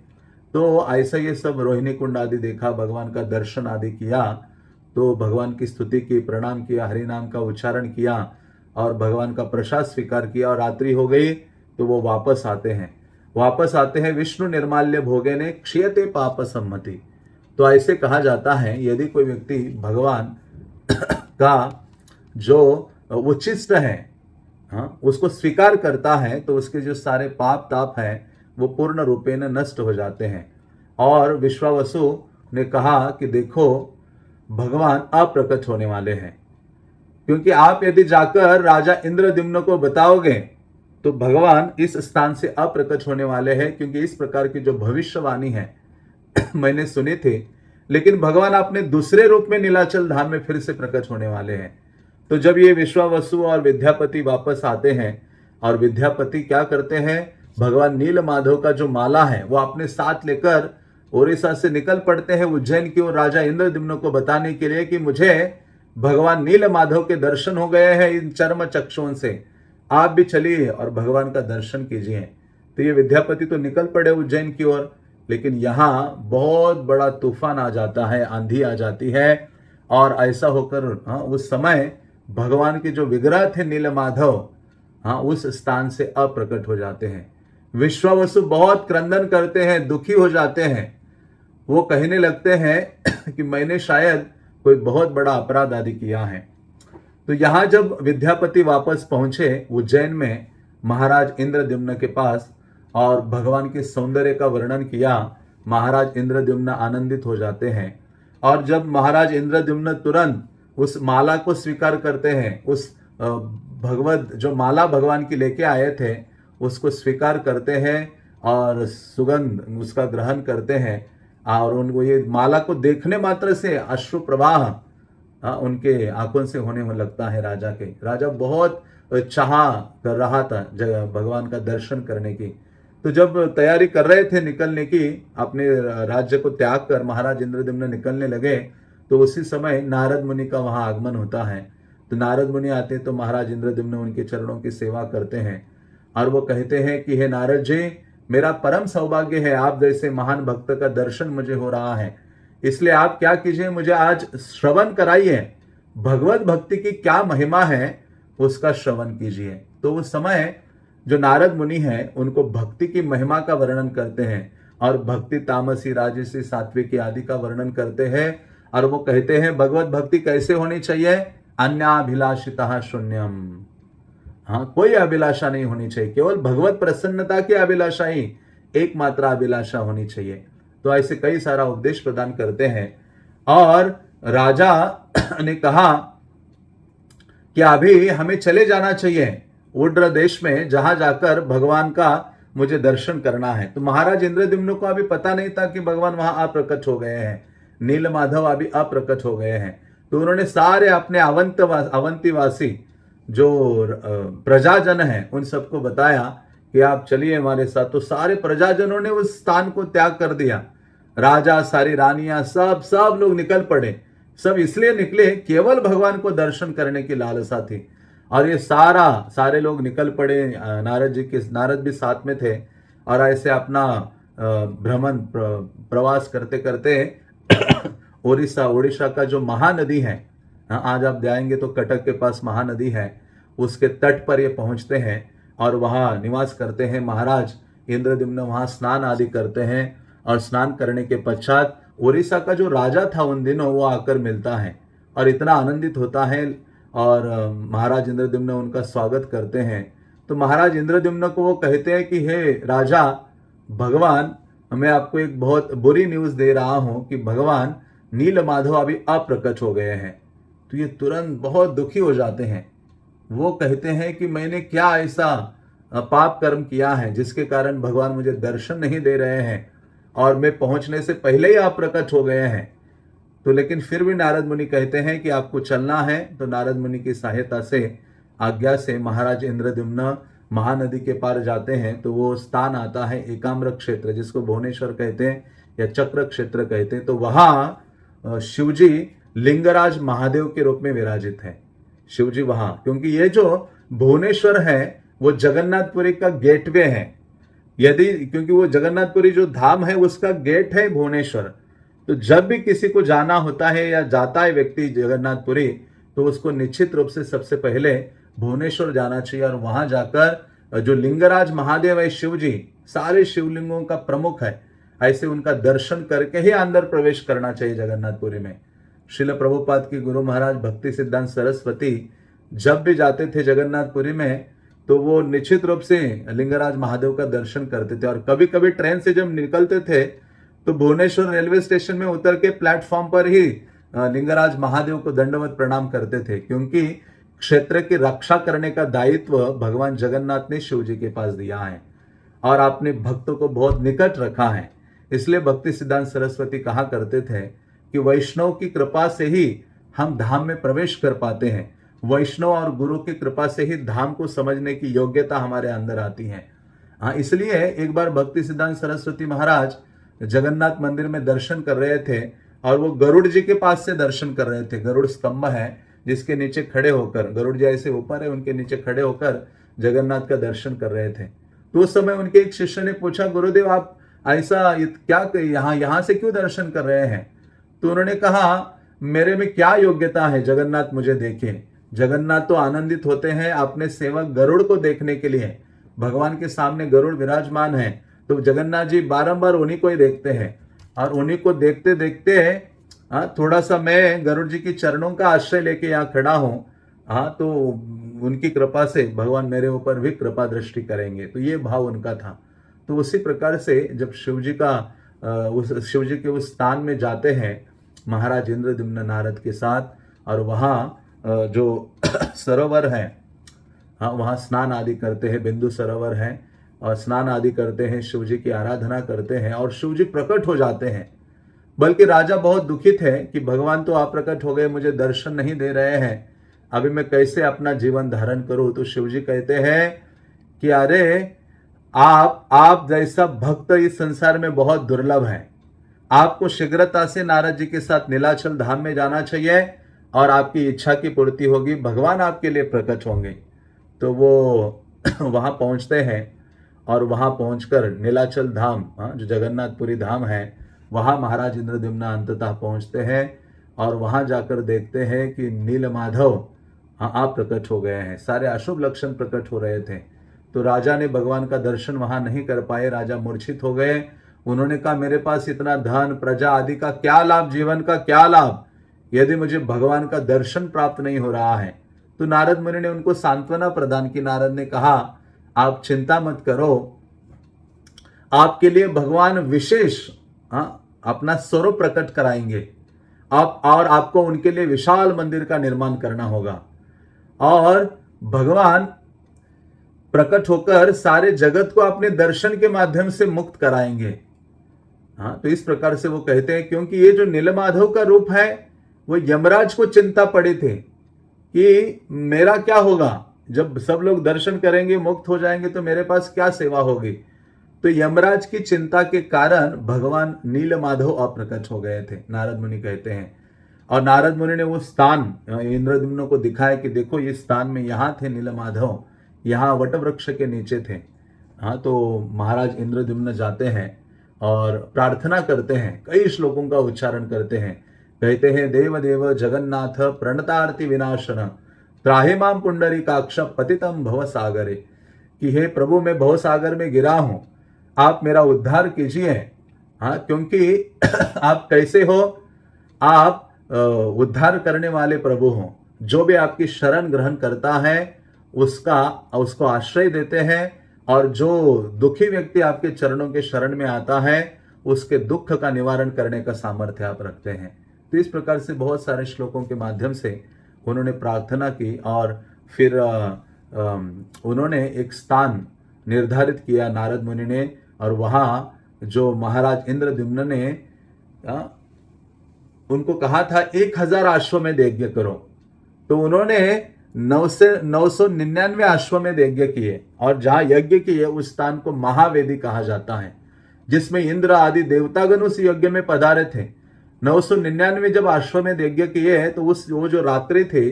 तो ऐसा ये सब रोहिणी कुंड आदि देखा, भगवान का दर्शन आदि किया, तो भगवान की स्तुति की, प्रणाम किया, हरि नाम का उच्चारण किया और भगवान का प्रसाद स्वीकार किया। और रात्रि हो गई तो वो वापस आते हैं विष्णु निर्माल्य भोगे ने क्षीयते पाप सम्मति। तो ऐसे कहा जाता है, यदि कोई व्यक्ति भगवान का जो उच्छिष्ट है, उसको स्वीकार करता है, तो उसके जो सारे पाप ताप हैं वो पूर्ण रूपेण नष्ट हो जाते हैं। और विश्वावसु ने कहा कि देखो, भगवान अप्रकट होने वाले हैं, क्योंकि आप यदि जाकर राजा इंद्रद्युम्न को बताओगे तो भगवान इस स्थान से अप्रकट होने वाले हैं, क्योंकि इस प्रकार की जो भविष्यवाणी है मैंने सुनी थी। लेकिन भगवान अपने दूसरे रूप में नीलाचल धाम में फिर से प्रकट होने वाले हैं। तो जब ये विश्वावसु और विद्यापति वापस आते हैं, और विद्यापति क्या करते हैं, भगवान नील माधव का जो माला है वो अपने साथ लेकर ओडिशा से निकल पड़ते हैं उज्जैन की ओर, राजा इंद्रद्युम्न को बताने के लिए कि मुझे भगवान नील माधव के दर्शन हो गए हैं इन चर्म चक्षुओं से, आप भी चलिए और भगवान का दर्शन कीजिए। तो ये विद्यापति तो निकल पड़े उज्जैन की ओर, लेकिन यहाँ बहुत बड़ा तूफान आ जाता है, आंधी आ जाती है, और ऐसा होकर उस समय भगवान के जो विग्रह थे नील माधव, उस स्थान से अप्रकट हो जाते हैं। विश्वावसु बहुत क्रंदन करते हैं, दुखी हो जाते हैं। वो कहने लगते हैं कि मैंने शायद कोई बहुत बड़ा अपराध आदि किया है। तो यहां जब विद्यापति वापस पहुंचे उज्जैन में महाराज इंद्रद्युम्न के पास, और भगवान के सौंदर्य का वर्णन किया, महाराज इंद्रद्युम्न आनंदित हो जाते हैं। और जब महाराज इंद्रद्युम्न तुरंत उस माला को स्वीकार करते हैं, उस भगवत जो माला भगवान की लेके आए थे उसको स्वीकार करते हैं और सुगंध उसका ग्रहण करते हैं, और उनको ये माला को देखने मात्र से अश्रु प्रवाह उनके आंखों से होने लगता है। राजा बहुत चाह कर रहा था भगवान का दर्शन करने की। तो जब तैयारी कर रहे थे निकलने की, अपने राज्य को त्याग कर महाराज इंद्रद्युम्न निकलने लगे, तो उसी समय नारद मुनि का वहां आगमन होता है। तो नारद मुनि आते तो महाराज इंद्रद्युम्न उनके चरणों की सेवा करते हैं, और वो कहते हैं कि हे नारद जी, मेरा परम सौभाग्य है, आप जैसे महान भक्त का दर्शन मुझे हो रहा है। इसलिए आप क्या कीजिए, मुझे आज श्रवण कराइए, भगवत भक्ति की क्या महिमा है उसका श्रवण कीजिए। तो उस समय जो नारद मुनि हैं उनको भक्ति की महिमा का वर्णन करते हैं, और भक्ति तामसी, राजसी, सात्विकी आदि का वर्णन करते हैं। और वो कहते हैं भगवत भक्ति कैसे होनी चाहिए, अन्याभिलाषितः शून्यम। कोई अभिलाषा नहीं होनी चाहिए, केवल भगवत प्रसन्नता की अभिलाषा ही एकमात्र अभिलाषा होनी चाहिए। तो ऐसे कई सारा उपदेश प्रदान करते हैं। और राजा ने कहा कि अभी हमें चले जाना चाहिए उड्र देश में, जहां जाकर भगवान का मुझे दर्शन करना है। तो महाराज इंद्रद्युम्न को अभी पता नहीं था कि भगवान वहां अप्रकट हो गए हैं, नील माधव अभी अप्रकट हो गए हैं। तो उन्होंने सारे अपने अवंतीवासी जो प्रजाजन हैं उन सबको बताया कि आप चलिए हमारे साथ। तो सारे प्रजाजनों ने उस स्थान को त्याग कर दिया, राजा, सारी रानियां, सब लोग निकल पड़े। सब इसलिए निकले केवल भगवान को दर्शन करने की लालसा थी। और ये सारे लोग निकल पड़े, नारद भी साथ में थे, और ऐसे अपना भ्रमण प्रवास करते करते ओडिशा ओडिशा का जो महानदी है, हाँ, आज आप जाएंगे तो कटक के पास महानदी है, उसके तट पर ये पहुंचते हैं और वहाँ निवास करते हैं। महाराज इंद्रद्युम्न वहाँ स्नान आदि करते हैं और स्नान करने के पश्चात ओडिशा का जो राजा था उन दिनों वो आकर मिलता है और इतना आनंदित होता है और महाराज इंद्रद्युम्न उनका स्वागत करते हैं। तो महाराज इंद्रद्युम्न को वो कहते हैं कि हे राजा, भगवान, मैं आपको एक बहुत बुरी न्यूज़ दे रहा हूं कि भगवान नीलमाधव अभी अप्रकट हो गए हैं। तो ये तुरंत बहुत दुखी हो जाते हैं। वो कहते हैं कि मैंने क्या ऐसा पाप कर्म किया है जिसके कारण भगवान मुझे दर्शन नहीं दे रहे हैं और मैं पहुंचने से पहले ही अप्रकट हो गए हैं। तो लेकिन फिर भी नारद मुनि कहते हैं कि आपको चलना है। तो नारद मुनि की सहायता से, आज्ञा से महाराज इंद्रद्युम्न महानदी के पार जाते हैं। तो वो स्थान आता है एकाम्र क्षेत्र, जिसको भुवनेश्वर कहते हैं या चक्र क्षेत्र कहते हैं। तो वहाँ शिवजी लिंगराज महादेव के रूप में विराजित है। शिवजी वहाँ, क्योंकि ये जो भुवनेश्वर है वो जगन्नाथपुरी का गेटवे है। क्योंकि वो जगन्नाथपुरी जो धाम है उसका गेट है भुवनेश्वर। तो जब भी किसी को जाना होता है या जाता है व्यक्ति जगन्नाथपुरी, तो उसको निश्चित रूप से सबसे पहले भुवनेश्वर जाना चाहिए और वहां जाकर जो लिंगराज महादेव है शिव जी, सारे शिवलिंगों का प्रमुख है, ऐसे उनका दर्शन करके ही अंदर प्रवेश करना चाहिए जगन्नाथपुरी में। श्रील प्रभुपाद की गुरु महाराज भक्ति सिद्धांत सरस्वती जब भी जाते थे जगन्नाथपुरी में तो वो निश्चित रूप से लिंगराज महादेव का दर्शन करते थे। और कभी कभी ट्रेन से जब निकलते थे तो भुवनेश्वर रेलवे स्टेशन में उतर के प्लेटफॉर्म पर ही लिंगराज महादेव को दंडवत प्रणाम करते थे, क्योंकि क्षेत्र की रक्षा करने का दायित्व भगवान जगन्नाथ ने शिव जी के पास दिया है और आपने भक्तों को बहुत निकट रखा है। इसलिए भक्ति सिद्धांत सरस्वती कहा करते थे कि वैष्णव की कृपा से ही हम धाम में प्रवेश कर पाते हैं। वैष्णव और गुरु की कृपा से ही धाम को समझने की योग्यता हमारे अंदर आती है। हाँ, इसलिए एक बार भक्ति सिद्धांत सरस्वती महाराज जगन्नाथ मंदिर में दर्शन कर रहे थे और वो गरुड़ जी के पास से दर्शन कर रहे थे। गरुड़ स्तंभ है जिसके नीचे खड़े होकर, गरुड़ जी ऐसे ऊपर है, उनके नीचे खड़े होकर जगन्नाथ का दर्शन कर रहे थे। तो उस समय उनके एक शिष्य ने पूछा, गुरुदेव आप ऐसा क्या यहाँ से क्यों दर्शन कर रहे हैं? तो उन्होंने कहा, मेरे में क्या योग्यता है जगन्नाथ मुझे देखे? जगन्नाथ तो आनंदित होते हैं अपने सेवक गरुड़ को देखने के लिए। भगवान के सामने गरुड़ विराजमान है तो जगन्नाथ जी बारंबार उन्हीं को ही देखते हैं और उन्हीं को देखते देखते थोड़ा सा मैं गरुड़ जी की चरणों का आश्रय लेके यहाँ खड़ा हूँ। तो उनकी कृपा से भगवान मेरे ऊपर भी कृपा दृष्टि करेंगे। तो ये भाव उनका था। तो उसी प्रकार से जब शिवजी के उस स्थान में जाते हैं महाराज इंद्रद्युम्न नारद के साथ और वहाँ जो सरोवर है, वहाँ स्नान आदि करते हैं, बिंदु सरोवर है और स्नान आदि करते हैं, शिवजी की आराधना करते हैं और शिवजी प्रकट हो जाते हैं। बल्कि राजा बहुत दुखित है कि भगवान तो अप्रकट हो गए, मुझे दर्शन नहीं दे रहे हैं, अभी मैं कैसे अपना जीवन धारण करूं? तो शिवजी कहते हैं कि अरे आप जैसा भक्त इस संसार में बहुत दुर्लभ है। आपको शीघ्रता से नारद जी के साथ नीलाचल धाम में जाना चाहिए और आपकी इच्छा की पूर्ति होगी, भगवान आपके लिए प्रकट होंगे। तो वो वहां पहुंचते हैं और वहां पहुंचकर नीलाचल धाम, जो जगन्नाथपुरी धाम है, वहां महाराज इंद्रद्युम्न अंततः पहुंचते हैं और वहां जाकर देखते हैं कि नीलमाधव आप प्रकट हो गए हैं। सारे अशुभ लक्षण प्रकट हो रहे थे। तो राजा ने भगवान का दर्शन वहां नहीं कर पाए, राजा मूर्छित हो गए। उन्होंने कहा, मेरे पास इतना धन प्रजा आदि का क्या लाभ, जीवन का क्या लाभ, यदि मुझे भगवान का दर्शन प्राप्त नहीं हो रहा है? तो नारद मुनि ने उनको सांत्वना प्रदान की। नारद ने कहा, आप चिंता मत करो, आपके लिए भगवान विशेष अपना स्वरूप प्रकट कराएंगे और आपको उनके लिए विशाल मंदिर का निर्माण करना होगा और भगवान प्रकट होकर सारे जगत को अपने दर्शन के माध्यम से मुक्त कराएंगे। तो इस प्रकार से वो कहते हैं, क्योंकि ये जो नीलमाधव का रूप है वो यमराज को चिंता पड़ी थी कि मेरा क्या होगा, जब सब लोग दर्शन करेंगे मुक्त हो जाएंगे तो मेरे पास क्या सेवा होगी। तो यमराज की चिंता के कारण भगवान नीलमाधव अप्रकट हो गए थे, नारद मुनि कहते हैं। और नारद मुनि ने वो स्थान इंद्रद्युम्न को दिखाया कि देखो ये स्थान में यहाँ थे नीलमाधव, यहाँ वटवृक्ष के नीचे थे। तो महाराज इंद्रद्युम्न जाते हैं और प्रार्थना करते हैं, कई श्लोकों का उच्चारण करते हैं। कहते हैं देव देव जगन्नाथ प्रणतार्ति विनाशन त्राहि माम पुंडरीकाक्ष पतितम भव सागरे, कि हे प्रभु मैं भव सागर में गिरा हूं, आप मेरा उद्धार कीजिए। हाँ, क्योंकि आप कैसे हो, आप उद्धार करने वाले प्रभु हो, जो भी आपकी शरण ग्रहण करता है उसको आश्रय देते हैं, और जो दुखी व्यक्ति आपके चरणों के शरण में आता है उसके दुख का निवारण करने का सामर्थ्य आप रखते हैं। तो इस प्रकार से बहुत सारे श्लोकों के माध्यम से उन्होंने प्रार्थना की, और फिर उन्होंने एक स्थान निर्धारित किया नारद मुनि ने, और वहाँ जो महाराज इंद्रद्युम्न ने उनको कहा था 1000 अश्वमेध यज्ञ करो, तो उन्होंने 999 अश्वमेध यज्ञ किए, और जहां यज्ञ किए उस स्थान को महावेदी कहा जाता है, जिसमें इंद्र आदि देवतागण उस यज्ञ में पधारे थे। 999 जब अश्वमेध यज्ञ किए तो वो जो रात्रि थे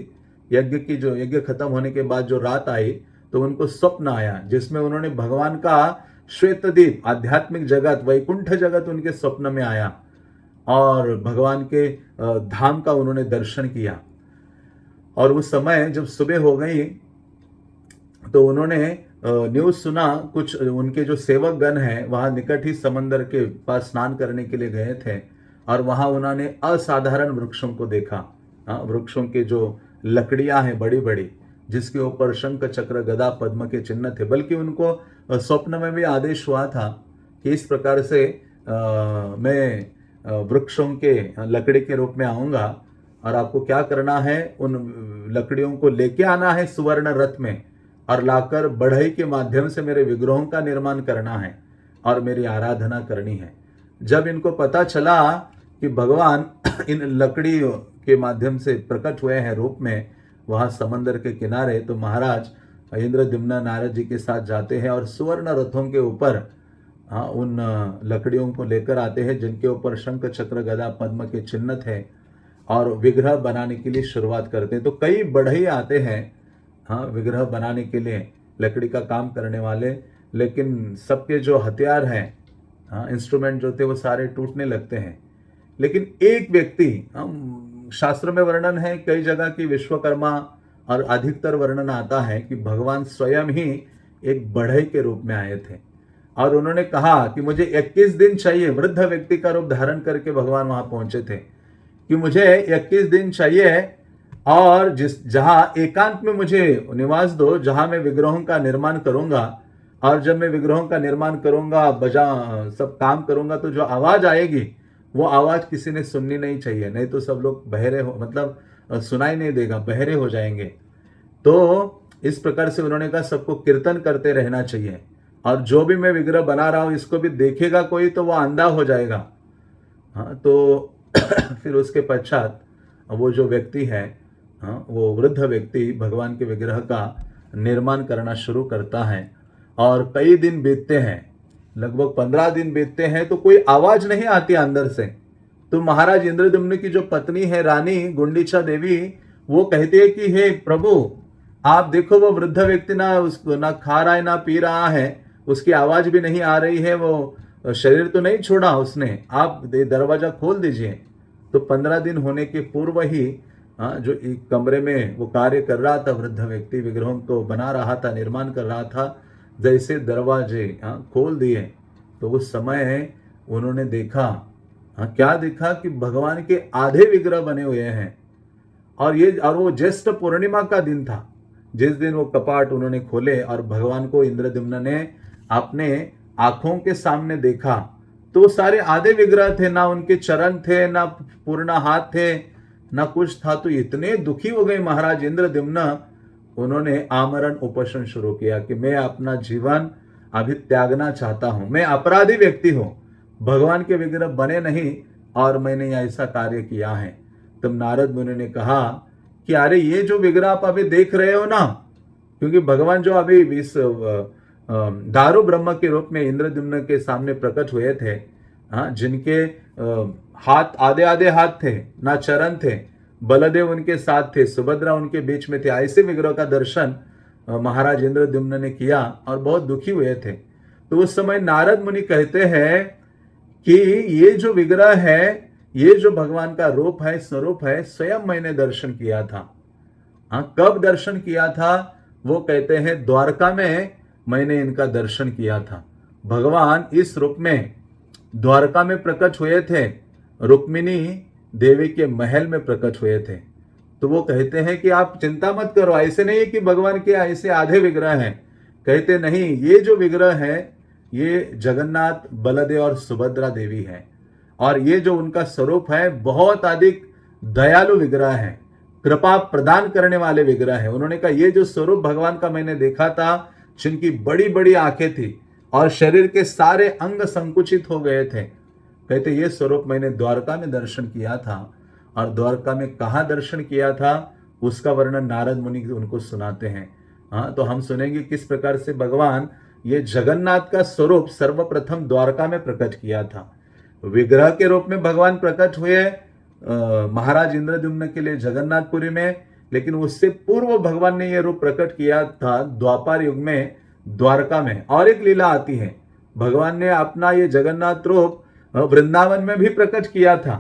यज्ञ की, जो यज्ञ खत्म होने के बाद जो रात आई, तो उनको स्वप्न आया जिसमें उन्होंने भगवान का श्वेतदीप आध्यात्मिक जगत वैकुंठ जगत उनके स्वप्न में आया, और भगवान के धाम का उन्होंने दर्शन किया। और उस समय जब सुबह हो गई तो उन्होंने न्यूज़ सुना, कुछ उनके जो सेवक गण हैं वहाँ निकट ही समंदर के पास स्नान करने के लिए गए थे, और वहाँ उन्होंने असाधारण वृक्षों को देखा। वृक्षों के जो लकड़ियाँ हैं बड़ी बड़ी, जिसके ऊपर शंख चक्र गदा पद्म के चिन्ह थे, बल्कि उनको स्वप्न में भी आदेश हुआ था कि इस प्रकार से मैं वृक्षों के लकड़ी के रूप में आऊँगा, और आपको क्या करना है, उन लकड़ियों को लेके आना है सुवर्ण रथ में, और लाकर बढ़ई के माध्यम से मेरे विग्रहों का निर्माण करना है और मेरी आराधना करनी है। जब इनको पता चला कि भगवान इन लकड़ियों के माध्यम से प्रकट हुए हैं रूप में वहाँ समंदर के किनारे, तो महाराज इंद्रद्युम्न नारद जी के साथ जाते हैं और सुवर्ण रथों के ऊपर उन लकड़ियों को लेकर आते हैं, जिनके ऊपर शंख चक्र गदा पद्म के चिन्ह थे, और विग्रह बनाने के लिए शुरुआत करते हैं। तो कई बढ़ई आते हैं विग्रह बनाने के लिए, लकड़ी का काम करने वाले, लेकिन सबके जो हथियार हैं इंस्ट्रूमेंट जो थे वो सारे टूटने लगते हैं। लेकिन एक व्यक्ति, शास्त्र में वर्णन है कई जगह की विश्वकर्मा, और अधिकतर वर्णन आता है कि भगवान स्वयं ही एक बढ़ई के रूप में आए थे, और उन्होंने कहा कि मुझे 21 दिन चाहिए। वृद्ध व्यक्ति का रूप धारण करके भगवान वहां पहुंचे थे कि मुझे 21 दिन चाहिए, और जहां एकांत में मुझे निवास दो, जहां मैं विग्रहों का निर्माण करूंगा, और जब मैं विग्रहों का निर्माण करूंगा, सब काम करूंगा, तो जो आवाज आएगी वो आवाज किसी ने सुननी नहीं चाहिए, नहीं तो सब लोग बहरे हो, मतलब सुनाई नहीं देगा, बहरे हो जाएंगे। तो इस प्रकार से उन्होंने कहा सबको कीर्तन करते रहना चाहिए, और जो भी मैं विग्रह बना रहा हूं इसको भी देखेगा कोई तो वो अंधा हो जाएगा। तो फिर उसके पश्चात वो जो व्यक्ति है, वो वृद्ध व्यक्ति भगवान के विग्रह का निर्माण करना शुरू करता है, और कई दिन बीतते हैं, लगभग 15 दिन बीतते हैं, तो कोई आवाज नहीं आती अंदर से। तो महाराज इंद्रद्युम्न की जो पत्नी है रानी गुंडीचा देवी, वो कहती है कि हे प्रभु, आप देखो वो वृद्ध व्यक्ति ना खा रहा है ना पी रहा है, उसकी आवाज भी नहीं आ रही है, वो शरीर तो नहीं छोड़ा उसने, आप दरवाजा खोल दीजिए। तो 15 दिन होने के पूर्व ही जो एक कमरे में वो कार्य कर रहा था, वृद्ध व्यक्ति विग्रहों को बना रहा था, निर्माण कर रहा था, जैसे दरवाजे खोल दिए तो उस समय उन्होंने देखा, क्या देखा कि भगवान के आधे विग्रह बने हुए हैं, और वो ज्येष्ठ पूर्णिमा का दिन था, जिस दिन वो कपाट उन्होंने खोले और भगवान को इंद्रद्युम्न ने अपने आंखों के सामने देखा। तो सारे आधे विग्रह थे, ना उनके चरण थे, ना पूर्ण हाथ थे, ना कुछ था। तो इतने दुखी हो गए महाराज इंद्रद्युम्न, उन्होंने आमरण उपोषण शुरू किया कि मैं अपना जीवन अभी त्यागना चाहता हूं, मैं अपराधी व्यक्ति हूं, भगवान के विग्रह बने नहीं और मैंने ऐसा कार्य किया है। तब नारद मुनि ने कहा कि अरे ये जो विग्रह आप अभी देख रहे हो ना, क्योंकि भगवान जो अभी इस दारू ब्रह्म के रूप में इंद्रद्युम्न के सामने प्रकट हुए थे, जिनके हाथ आधे आधे हाथ थे, ना चरण थे, बलदेव उनके साथ थे, सुभद्रा उनके बीच में थे, ऐसे विग्रह का दर्शन महाराज इंद्रद्युम्न ने किया और बहुत दुखी हुए थे। तो उस समय नारद मुनि कहते हैं कि ये जो विग्रह है ये जो भगवान का रूप है, स्वरूप है, स्वयं मैंने दर्शन किया था। हाँ, कब दर्शन किया था? वो कहते हैं द्वारका में मैंने इनका दर्शन किया था। भगवान इस रूप में द्वारका में प्रकट हुए थे, रुक्मिणी देवी के महल में प्रकट हुए थे। तो वो कहते हैं कि आप चिंता मत करो, ऐसे नहीं है कि भगवान के ऐसे आधे विग्रह हैं। कहते नहीं, ये जो विग्रह है ये जगन्नाथ, बलदेव और सुभद्रा देवी है। और ये जो उनका स्वरूप है बहुत अधिक दयालु विग्रह है, कृपा प्रदान करने वाले विग्रह है। उन्होंने कहा ये जो स्वरूप भगवान का मैंने देखा था, जिनकी बड़ी बड़ी आंखें थी और शरीर के सारे अंग संकुचित हो गए थे, कहते ये स्वरूप मैंने द्वारका में दर्शन किया था। और द्वारका में कहाँ दर्शन किया था उसका वर्णन नारद मुनि उनको सुनाते हैं। हाँ, तो हम सुनेंगे किस प्रकार से भगवान ये जगन्नाथ का स्वरूप सर्वप्रथम द्वारका में प्रकट किया था। विग्रह के रूप में भगवान प्रकट हुए महाराज इंद्रद्युम्न के लिए जगन्नाथपुरी में, लेकिन उससे पूर्व भगवान ने यह रूप प्रकट किया था द्वापर युग में द्वारका में। और एक लीला आती है, भगवान ने अपना ये जगन्नाथ रूप वृंदावन में भी प्रकट किया था,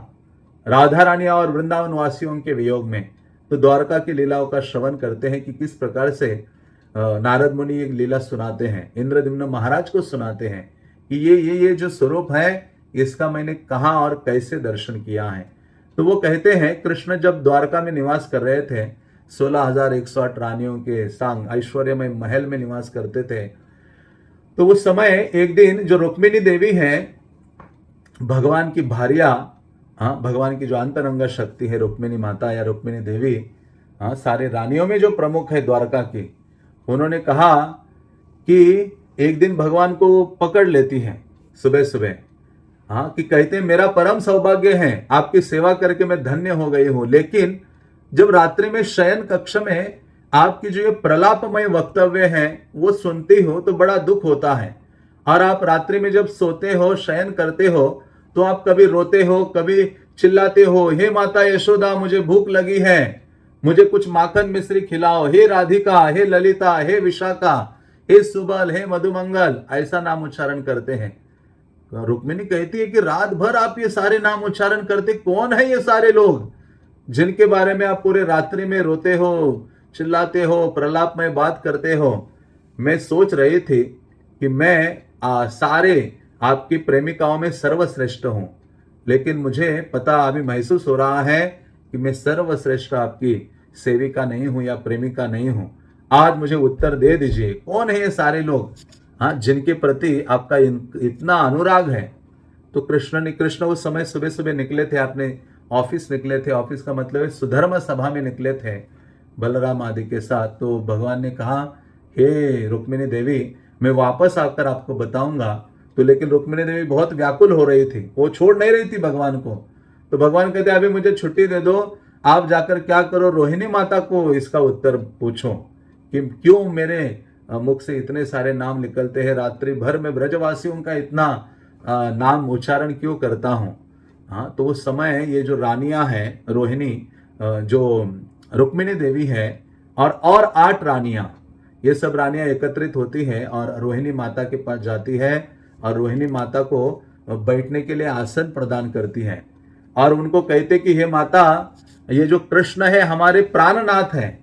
राधा रानी और वृंदावन वासियों के वियोग में। तो द्वारका की लीलाओं का श्रवण करते हैं कि किस प्रकार से नारद मुनि एक लीला सुनाते हैं, इंद्रद्युम्न महाराज को सुनाते हैं कि ये जो स्वरूप है इसका मैंने कहाँ और कैसे दर्शन किया है। तो वो कहते हैं कृष्ण जब द्वारका में निवास कर रहे थे, 16,108 रानियों के संग ऐश्वर्यमय महल में निवास करते थे। तो उस समय एक दिन जो रुक्मिणी देवी है, भगवान की भार्या, हाँ, भगवान की जो अंतरंग शक्ति है रुक्मिणी माता या रुक्मिणी देवी, हाँ, सारे रानियों में जो प्रमुख है द्वारका की, उन्होंने कहा कि एक दिन भगवान को पकड़ लेती है सुबह सुबह। हाँ, कि कहते हैं मेरा परम सौभाग्य है, आपकी सेवा करके मैं धन्य हो गई हूं, लेकिन जब रात्रि में शयन कक्ष में आपकी जो ये प्रलापमय वक्तव्य है वो सुनती हो तो बड़ा दुख होता है। और आप रात्रि में जब सोते हो, शयन करते हो, तो आप कभी रोते हो, कभी चिल्लाते हो, हे माता यशोदा मुझे भूख लगी है, मुझे कुछ माखन मिश्री खिलाओ, हे राधिका, हे ललिता, हे विशाखा, हे सुबल, हे मधुमंगल, ऐसा नाम उच्चारण करते हैं। रुक्मिणी कहती है कि रात भर आप ये सारे नाम उच्चारण करते, कौन है ये सारे लोग जिनके बारे में आप पूरे रात्रि में रोते हो, चिल्लाते हो, प्रलाप में बात करते हो। मैं सोच रही थी कि मैं सारे आपकी प्रेमिकाओं में सर्वश्रेष्ठ हूं, लेकिन मुझे पता अभी महसूस हो रहा है कि मैं सर्वश्रेष्ठ आपकी सेविका नहीं हूं या प्रेमिका नहीं हूं। आज मुझे उत्तर दे दीजिए, कौन है ये सारे लोग, हाँ, जिनके प्रति आपका इतना अनुराग है। तो कृष्ण उस समय सुबह सुबह निकले थे, आपने ऑफिस निकले थे, ऑफिस का मतलब है सुधर्म सभा में निकले थे बलराम आदि के साथ। तो भगवान ने कहा हे रुक्मिणी देवी, मैं वापस आकर आपको बताऊंगा। तो लेकिन रुक्मिणी देवी बहुत व्याकुल हो रही थी, वो छोड़ नहीं रही थी भगवान को। तो भगवान कहते अभी मुझे छुट्टी दे दो, आप जाकर क्या करो, रोहिणी माता को इसका उत्तर पूछो कि क्यों मेरे मुख से इतने सारे नाम निकलते हैं, रात्रि भर में ब्रजवासियों का इतना नाम उच्चारण क्यों करता हूं। हाँ, तो उस समय ये जो रानियां हैं, रोहिणी, जो रुक्मिणी देवी है और 8 रानियां, ये सब रानियां एकत्रित होती है और रोहिणी माता के पास जाती है और रोहिणी माता को बैठने के लिए आसन प्रदान करती है और उनको कहते कि हे माता, ये जो कृष्ण है हमारे प्राणनाथ है,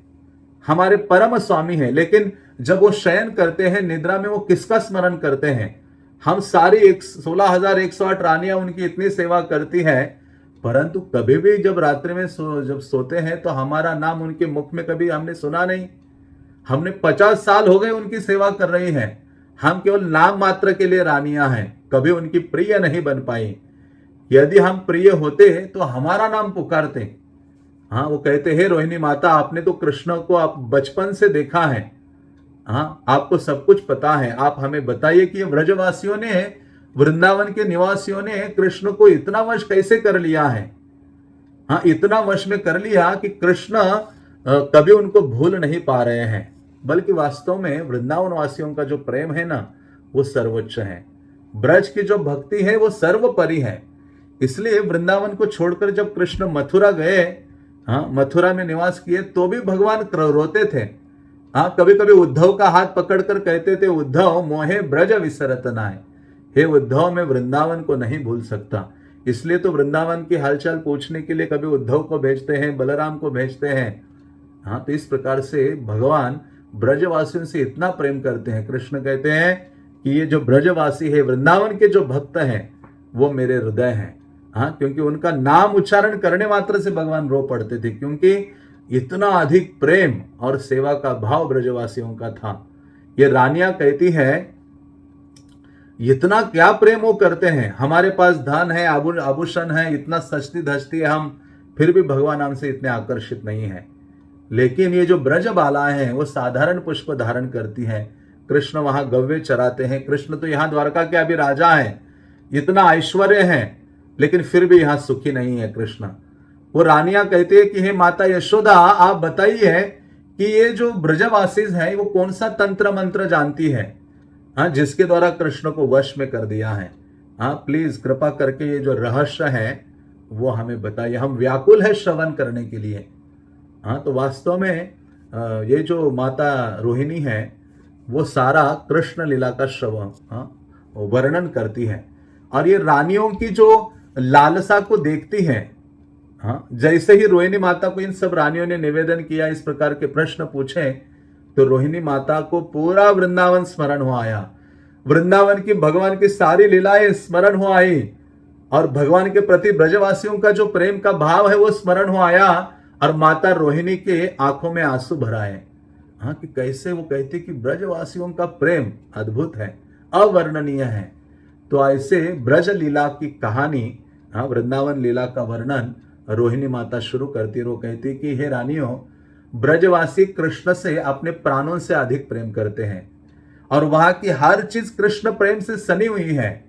हमारे परम स्वामी है, लेकिन जब वो शयन करते हैं निद्रा में वो किसका स्मरण करते हैं? हम सारी 16,108 रानियां उनकी इतनी सेवा करती है, परंतु कभी भी जब रात्रि में जब सोते हैं तो हमारा नाम उनके मुख में कभी हमने सुना नहीं। हमने 50 साल हो गए उनकी सेवा कर रही है, हम केवल नाम मात्र के लिए रानियां हैं, कभी उनकी प्रिय नहीं बन पाई। यदि हम प्रिय होते तो हमारा नाम पुकारते। हाँ, वो कहते हैं रोहिणी माता, आपने तो कृष्ण को आप बचपन से देखा है, हाँ, आपको सब कुछ पता है, आप हमें बताइए कि ब्रजवासियों ने, वृंदावन के निवासियों ने कृष्ण को इतना वश कैसे कर लिया है। हाँ, इतना वश में कर लिया कि कृष्ण कभी उनको भूल नहीं पा रहे हैं, बल्कि वास्तव में वृंदावन वासियों का जो प्रेम है ना, वो सर्वोच्च है। ब्रज की जो भक्ति है वो सर्वोपरि है। इसलिए वृंदावन को छोड़कर जब कृष्ण मथुरा गए, हाँ, मथुरा में निवास किए, तो भी भगवान रोते थे। हाँ, कभी कभी उद्धव का हाथ पकड़कर कहते थे, उद्धव मोहे ब्रज विसरत नाय, हे उद्धव मैं वृंदावन को नहीं भूल सकता। इसलिए तो वृंदावन की हालचाल पूछने के लिए कभी उद्धव को भेजते हैं, बलराम को भेजते हैं। हाँ, तो इस प्रकार से भगवान ब्रजवासियों से इतना प्रेम करते हैं। कृष्ण कहते हैं कि ये जो ब्रजवासी है, वृंदावन के जो भक्त हैं, वो मेरे हृदय हैं। हाँ, क्योंकि उनका नाम उच्चारण करने मात्र से भगवान रो पड़ते थे, क्योंकि इतना अधिक प्रेम और सेवा का भाव ब्रजवासियों का था। ये रानियां कहती है, इतना क्या प्रेम वो करते हैं, हमारे पास धन है, आभूषण है, इतना सस्ती धजती है हम, फिर भी भगवान हमसे इतने आकर्षित नहीं है। लेकिन ये जो ब्रज बालाएं हैं वो साधारण पुष्प धारण करती हैं। कृष्ण वहां गव्य चराते हैं। कृष्ण तो यहाँ द्वारका के अभी राजा हैं, इतना ऐश्वर्य है, लेकिन फिर भी यहाँ सुखी नहीं है कृष्ण। वो रानियां कहती है कि हे माता यशोदा, आप बताइए कि ये जो ब्रजवासी है वो कौन सा तंत्र मंत्र जानती है, हाँ, जिसके द्वारा कृष्ण को वश में कर दिया है। हाँ, प्लीज कृपा करके ये जो रहस्य है वो हमें बताइए, हम व्याकुल है श्रवण करने के लिए। हाँ, तो वास्तव में ये जो माता रोहिणी है वो सारा कृष्ण लीला का श्रवण, हाँ, वर्णन करती है। और ये रानियों की जो लालसा को देखती है, हाँ, जैसे ही रोहिणी माता को इन सब रानियों ने निवेदन किया, इस प्रकार के प्रश्न पूछे, तो रोहिणी माता को पूरा वृंदावन स्मरण हो आया। वृंदावन की भगवान की सारी लीलाएं स्मरण हो आई, और भगवान के प्रति ब्रजवासियों का जो प्रेम का भाव है वो स्मरण हो आया, और माता रोहिणी के आंखों में आंसू भराए। हाँ, कि कैसे वो कहती कि ब्रजवासियों का प्रेम अद्भुत है, अवर्णनीय है। तो ऐसे ब्रज लीला की कहानी, हाँ, वृंदावन लीला का वर्णन रोहिणी माता शुरू करती। वो कहती कि हे रानियों, ब्रजवासी कृष्ण से अपने प्राणों से अधिक प्रेम करते हैं, और वहां की हर चीज कृष्ण प्रेम से सनी हुई है।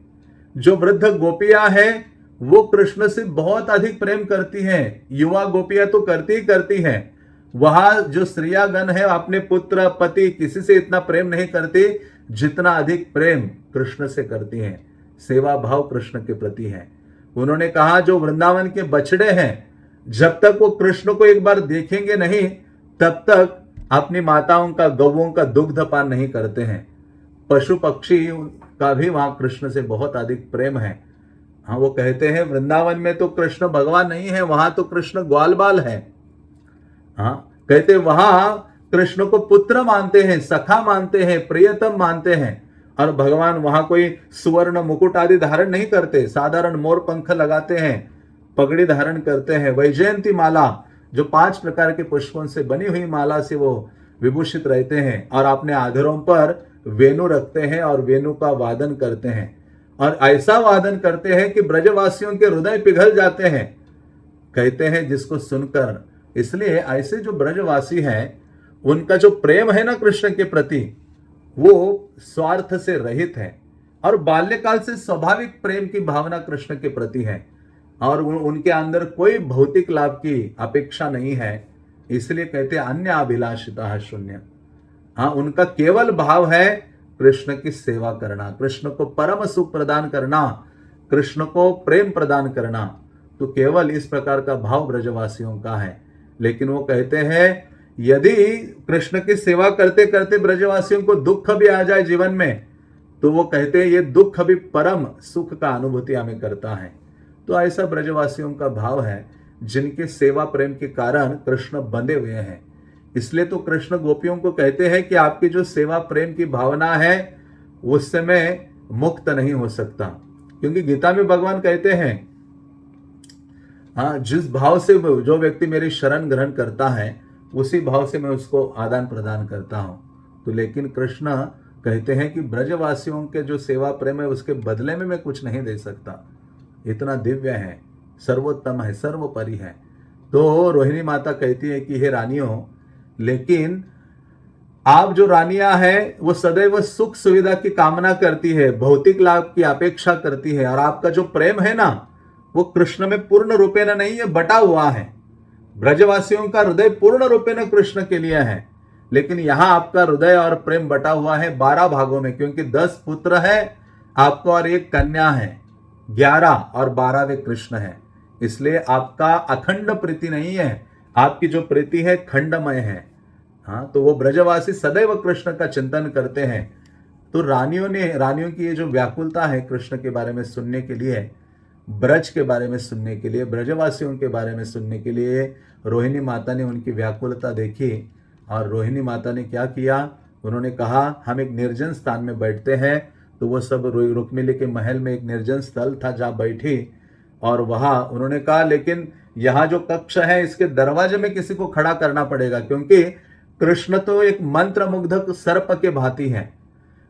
जो वृद्ध गोपियां हैं वो कृष्ण से बहुत अधिक प्रेम करती हैं। युवा गोपियां तो करती ही करती हैं। वहां जो स्त्रियागण है अपने पुत्र पति किसी से इतना प्रेम नहीं करती जितना अधिक प्रेम कृष्ण से करती हैं। सेवा भाव कृष्ण के प्रति है। उन्होंने कहा जो वृंदावन के बछड़े हैं, जब तक वो कृष्ण को एक बार देखेंगे नहीं तब तक अपनी माताओं का, गौओं का दुग्ध पान नहीं करते हैं। पशु पक्षी का भी वहां कृष्ण से बहुत अधिक प्रेम है। हाँ, वो कहते हैं वृंदावन में तो कृष्ण भगवान नहीं है, वहां तो कृष्ण ग्वाल बाल है। हाँ, कहते वहां कृष्ण को पुत्र मानते हैं, सखा मानते हैं, प्रियतम मानते हैं। और भगवान वहां कोई सुवर्ण मुकुट आदि धारण नहीं करते, साधारण मोर पंख लगाते हैं, पगड़ी धारण करते हैं। वैजयंती माला, जो 5 प्रकार के पुष्पों से बनी हुई माला से वो विभूषित रहते हैं, और अपने आधरों पर वेणु रखते हैं और वेणु का वादन करते हैं, और ऐसा वादन करते हैं कि ब्रजवासियों के हृदय पिघल जाते हैं, कहते हैं जिसको सुनकर। इसलिए ऐसे जो ब्रजवासी हैं उनका जो प्रेम है ना कृष्ण के प्रति, वो स्वार्थ से रहित है, और बाल्यकाल से स्वाभाविक प्रेम की भावना कृष्ण के प्रति है, और उनके अंदर कोई भौतिक लाभ की अपेक्षा नहीं है। इसलिए कहते हैं अन्य अभिलाषिता शून्य। हाँ, उनका केवल भाव है कृष्ण की सेवा करना, कृष्ण को परम सुख प्रदान करना, कृष्ण को प्रेम प्रदान करना। तो केवल इस प्रकार का भाव ब्रजवासियों का है। लेकिन वो कहते हैं यदि कृष्ण की सेवा करते करते ब्रजवासियों को दुख भी आ जाए जीवन में, तो वो कहते हैं ये दुख भी परम सुख का अनुभूति हमें करता है। तो ऐसा ब्रजवासियों का भाव है जिनके सेवा प्रेम के कारण कृष्ण बंधे हुए हैं। इसलिए तो कृष्ण गोपियों को कहते हैं कि आपकी जो सेवा प्रेम की भावना है उससे मैं मुक्त नहीं हो सकता, क्योंकि गीता में भगवान कहते हैं, हाँ, जिस भाव से जो व्यक्ति मेरी शरण ग्रहण करता है उसी भाव से मैं उसको आदान प्रदान करता हूं। तो लेकिन कृष्ण कहते हैं कि ब्रजवासियों के जो सेवा प्रेम है उसके बदले में मैं कुछ नहीं दे सकता, इतना दिव्य है, सर्वोत्तम है, सर्वोपरि है। तो रोहिणी माता कहती है कि हे रानियों, लेकिन आप जो रानियां हैं वो सदैव सुख सुविधा की कामना करती है, भौतिक लाभ की अपेक्षा करती है, और आपका जो प्रेम है ना वो कृष्ण में पूर्ण रूपेण नहीं है, बटा हुआ है। ब्रजवासियों का हृदय पूर्ण रूपेण कृष्ण के लिए है, लेकिन यहां आपका हृदय और प्रेम बटा हुआ है 12 भागों में, क्योंकि 10 पुत्र है आपको और 1 कन्या है, 11 और 12 वे कृष्ण है। इसलिए आपका अखंड प्रीति नहीं है, आपकी जो प्रीति है खंडमय है। हाँ, तो वो ब्रजवासी सदैव कृष्ण का चिंतन करते हैं। तो रानियों की ये जो व्याकुलता है कृष्ण के बारे में सुनने के लिए, ब्रज के बारे में सुनने के लिए, ब्रजवासियों के बारे में सुनने के लिए रोहिणी माता ने उनकी व्याकुलता देखी और रोहिणी माता ने क्या किया, उन्होंने कहा हम एक निर्जन स्थान में बैठते हैं। तो वो सब रुक्मिणी के महल में एक निर्जन स्थल था जहाँ बैठी और वहाँ उन्होंने कहा लेकिन यहाँ जो कक्ष है इसके दरवाजे में किसी को खड़ा करना पड़ेगा, क्योंकि कृष्ण तो एक मंत्र मुग्धक सर्प के भांति हैं।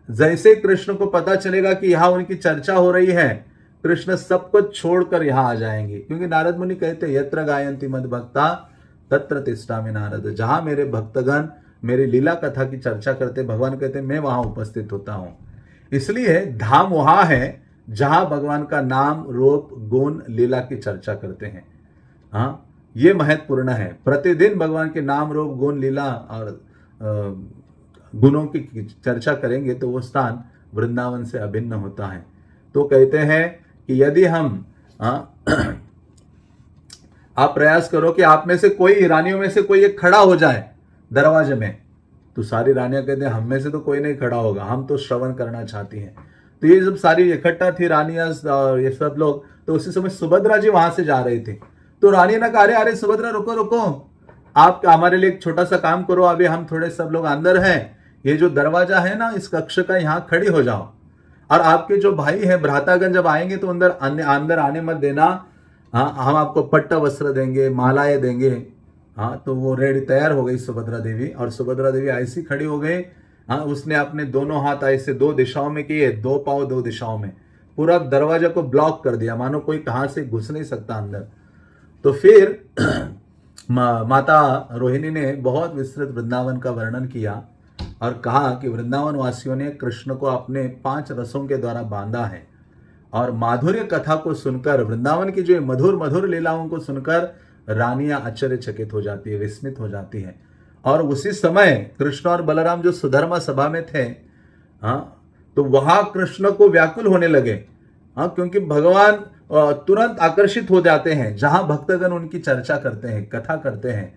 जैसे कृष्ण को पता चलेगा कि यहाँ उनकी चर्चा हो रही है, कृष्ण सब कुछ छोड़कर यहाँ आ जाएंगे, क्योंकि नारद मुनि कहते हैं यत्र गायंती मद भक्ता तत्र तिष्ठामि नारद, जहां मेरे भक्तगण मेरी लीला कथा की चर्चा करते भगवान कहते मैं वहां उपस्थित होता हूं। इसलिए धाम वहां है जहां भगवान का नाम रूप गुण लीला की चर्चा करते हैं। हाँ, ये महत्वपूर्ण है। प्रतिदिन भगवान के नाम रूप गुण लीला और गुणों की चर्चा करेंगे तो वो स्थान वृंदावन से अभिन्न होता है। तो कहते हैं कि यदि हम आप प्रयास करो कि आप में से कोई रानियों में से कोई एक खड़ा हो जाए दरवाजे में, तो सारी रानियां कहते हैं हम में से तो कोई नहीं खड़ा होगा, हम तो श्रवण करना चाहती हैं। तो ये जब सारी इकट्ठा थी रानियां और ये सब लोग, तो उसी समय सुभद्रा जी वहां से जा रही थी। तो रानी ने कहा अरे अरे सुभद्रा रुको रुको, आप हमारे लिए एक छोटा सा काम करो, अभी हम थोड़े सब लोग अंदर हैं, ये जो दरवाजा है ना इस कक्ष का, यहाँ खड़ी हो जाओ और आपके जो भाई हैं भ्रातागण जब आएंगे तो अंदर आने मत देना। हाँ, हम आपको पट्टा वस्त्र देंगे, मालाएं देंगे। हाँ, तो वो रेडी तैयार हो गई सुभद्रा देवी, और सुभद्रा देवी ऐसी खड़ी हो गई। हाँ, उसने अपने दोनों हाथ ऐसे दो दिशाओं में किए, दो पांव दो दिशाओं में, पूरा दरवाजा को ब्लॉक कर दिया, मानो कोई कहां से घुस नहीं सकता अंदर। तो फिर माता रोहिणी ने बहुत विस्तृत वृंदावन का वर्णन किया और कहा कि वृंदावन वासियों ने कृष्ण को अपने 5 रसों के द्वारा बांधा है, और माधुर्य कथा को सुनकर, वृंदावन की जो मधुर मधुर लीलाओं को सुनकर रानियां आश्चर्यचकित हो जाती है, विस्मित हो जाती है। और उसी समय कृष्ण और बलराम जो सुधर्मा सभा में थे, हाँ, तो वहां कृष्ण को व्याकुल होने लगे। हाँ, क्योंकि भगवान तुरंत आकर्षित हो जाते हैं जहां भक्तगण उनकी चर्चा करते हैं, कथा करते हैं।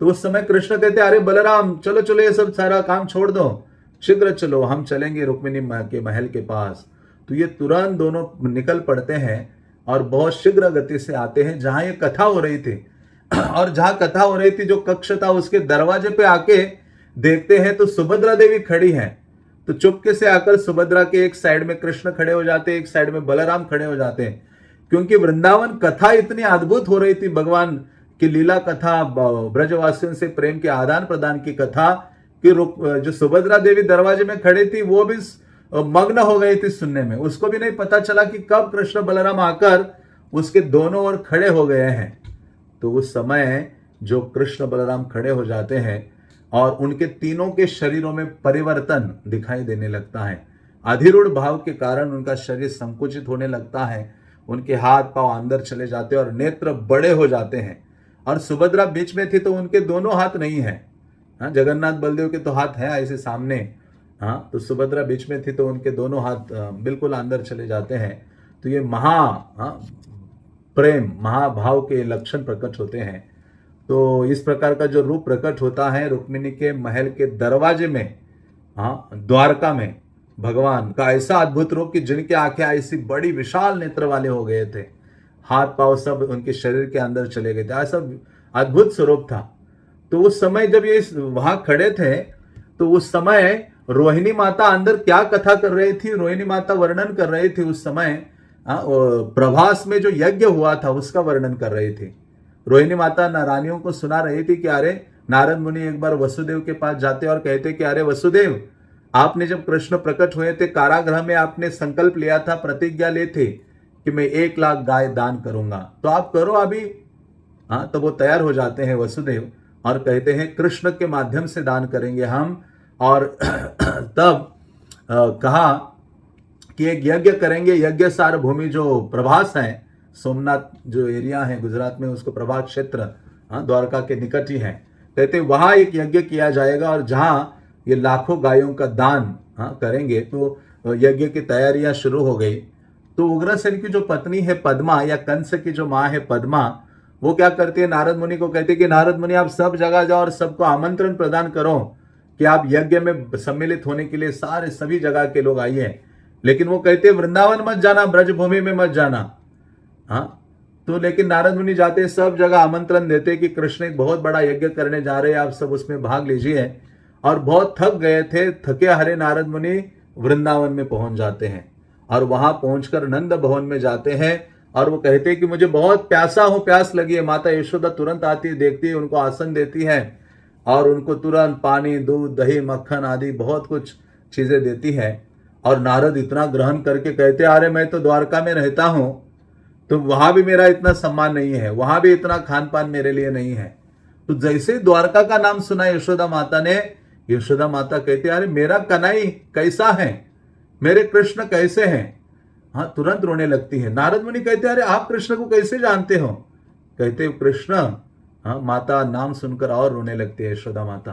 तो उस समय कृष्ण कहते हैं अरे बलराम चलो चलो, ये सब सारा काम छोड़ दो, शीघ्र चलो, हम चलेंगे रुक्मिणी के महल के पास। तो ये तुरंत दोनों निकल पड़ते हैं और बहुत शीघ्र गति से आते हैं जहां ये कथा हो रही थी। और जहां कथा हो रही थी जो कक्ष था उसके दरवाजे पे आके देखते हैं तो सुभद्रा देवी खड़ी है। तो चुपके से आकर सुभद्रा के एक साइड में कृष्ण खड़े हो जाते, एक साइड में बलराम खड़े हो जाते हैं, क्योंकि वृंदावन कथा इतनी अद्भुत हो रही थी, भगवान की लीला कथा, ब्रजवासियों से प्रेम के आदान प्रदान की कथा, कि जो सुभद्रा देवी दरवाजे में खड़ी थी वो भी मग्न हो गई थी सुनने में। उसको भी नहीं पता चला कि कब कृष्ण बलराम आकर उसके दोनों ओर खड़े हो गए हैं। तो उस समय जो कृष्ण बलराम खड़े हो जाते हैं और उनके तीनों के शरीरों में परिवर्तन दिखाई देने लगता है। अधिरूढ़ भाव के कारण उनका शरीर संकुचित होने लगता है, उनके हाथ पांव अंदर चले जाते हैं और नेत्र बड़े हो जाते हैं। और सुभद्रा बीच में थी तो उनके दोनों हाथ नहीं है। हाँ, जगन्नाथ बलदेव के तो हाथ है ऐसे सामने। हाँ, तो सुभद्रा बीच में थी तो उनके दोनों हाथ बिल्कुल अंदर चले जाते हैं। तो ये प्रेम महाभाव के लक्षण प्रकट होते हैं। तो इस प्रकार का जो रूप प्रकट होता है रुक्मिणी के महल के दरवाजे में, हाँ, द्वारका में भगवान का ऐसा अद्भुत रूप कि जिनकी आंखें ऐसी बड़ी विशाल नेत्र वाले हो गए थे, हाथ पांव सब उनके शरीर के अंदर चले गए थे, ऐसा अद्भुत स्वरूप था। तो उस समय जब ये वहां खड़े थे तो उस समय रोहिणी माता अंदर क्या कथा कर रही थी, रोहिणी माता वर्णन कर रही थी। उस समय प्रभास में जो यज्ञ हुआ था उसका वर्णन कर रही थी। रोहिणी माता रानियों को सुना रही थी कि अरे नारद मुनि एक बार वसुदेव के पास जाते और कहते कि अरे वसुदेव, आपने जब कृष्ण प्रकट हुए थे कारागृह में, आपने संकल्प लिया था, प्रतिज्ञा ली थी कि मैं 1 लाख गाय दान करूंगा, तो आप करो अभी। हाँ, तो वो तैयार हो जाते हैं वसुदेव और कहते हैं कृष्ण के माध्यम से दान करेंगे हम। और तब कहा कि एक यज्ञ करेंगे, यज्ञ सार्वभूमि जो प्रभास है, सोमनाथ जो एरिया है गुजरात में, उसको प्रभास क्षेत्र, हाँ, द्वारका के निकट ही है, कहते वहां एक यज्ञ किया जाएगा और जहां ये लाखों गायों का दान, हाँ, करेंगे। तो यज्ञ की तैयारियां शुरू हो गई। तो उग्रसेन की जो पत्नी है पद्मा, या कंस की जो माँ है पद्मा, वो क्या करती है, नारद मुनि को कहती है कि नारद मुनि आप सब जगह जाओ और सबको आमंत्रण प्रदान करो कि आप यज्ञ में सम्मिलित होने के लिए सारे सभी जगह के लोग आइए। लेकिन वो कहते हैं वृंदावन मत जाना, ब्रजभूमि में मत जाना। हाँ, तो लेकिन नारद मुनि जाते सब जगह आमंत्रण देते कि कृष्ण एक बहुत बड़ा यज्ञ करने जा रहे हैं, आप सब उसमें भाग लीजिए। और बहुत थक गए थे, थके हारे नारद मुनि वृंदावन में पहुंच जाते हैं और वहां पहुंचकर नंद भवन में जाते हैं और वो कहते हैं कि मुझे बहुत प्यासा हूं, प्यास लगी है। माता यशोदा तुरंत आती है, देखती है, उनको आसन देती है और उनको तुरंत पानी, दूध, दही, मक्खन आदि बहुत कुछ चीजें देती है। और नारद इतना ग्रहण करके कहते, अरे मैं तो द्वारका में रहता हूं, तो वहां भी मेरा इतना सम्मान नहीं है, वहां भी इतना खान पान मेरे लिए नहीं है। तो जैसे ही द्वारका का नाम सुना यशोदा माता ने, यशोदा माता कहती, अरे मेरा कन्हई कैसा है, मेरे कृष्ण कैसे हैं। हाँ, तुरंत रोने लगती है। नारद मुनि कहते, अरे आप कृष्ण को कैसे जानते हो। कहते कृष्ण, हाँ, माता नाम सुनकर और रोने लगती है यशोदा माता।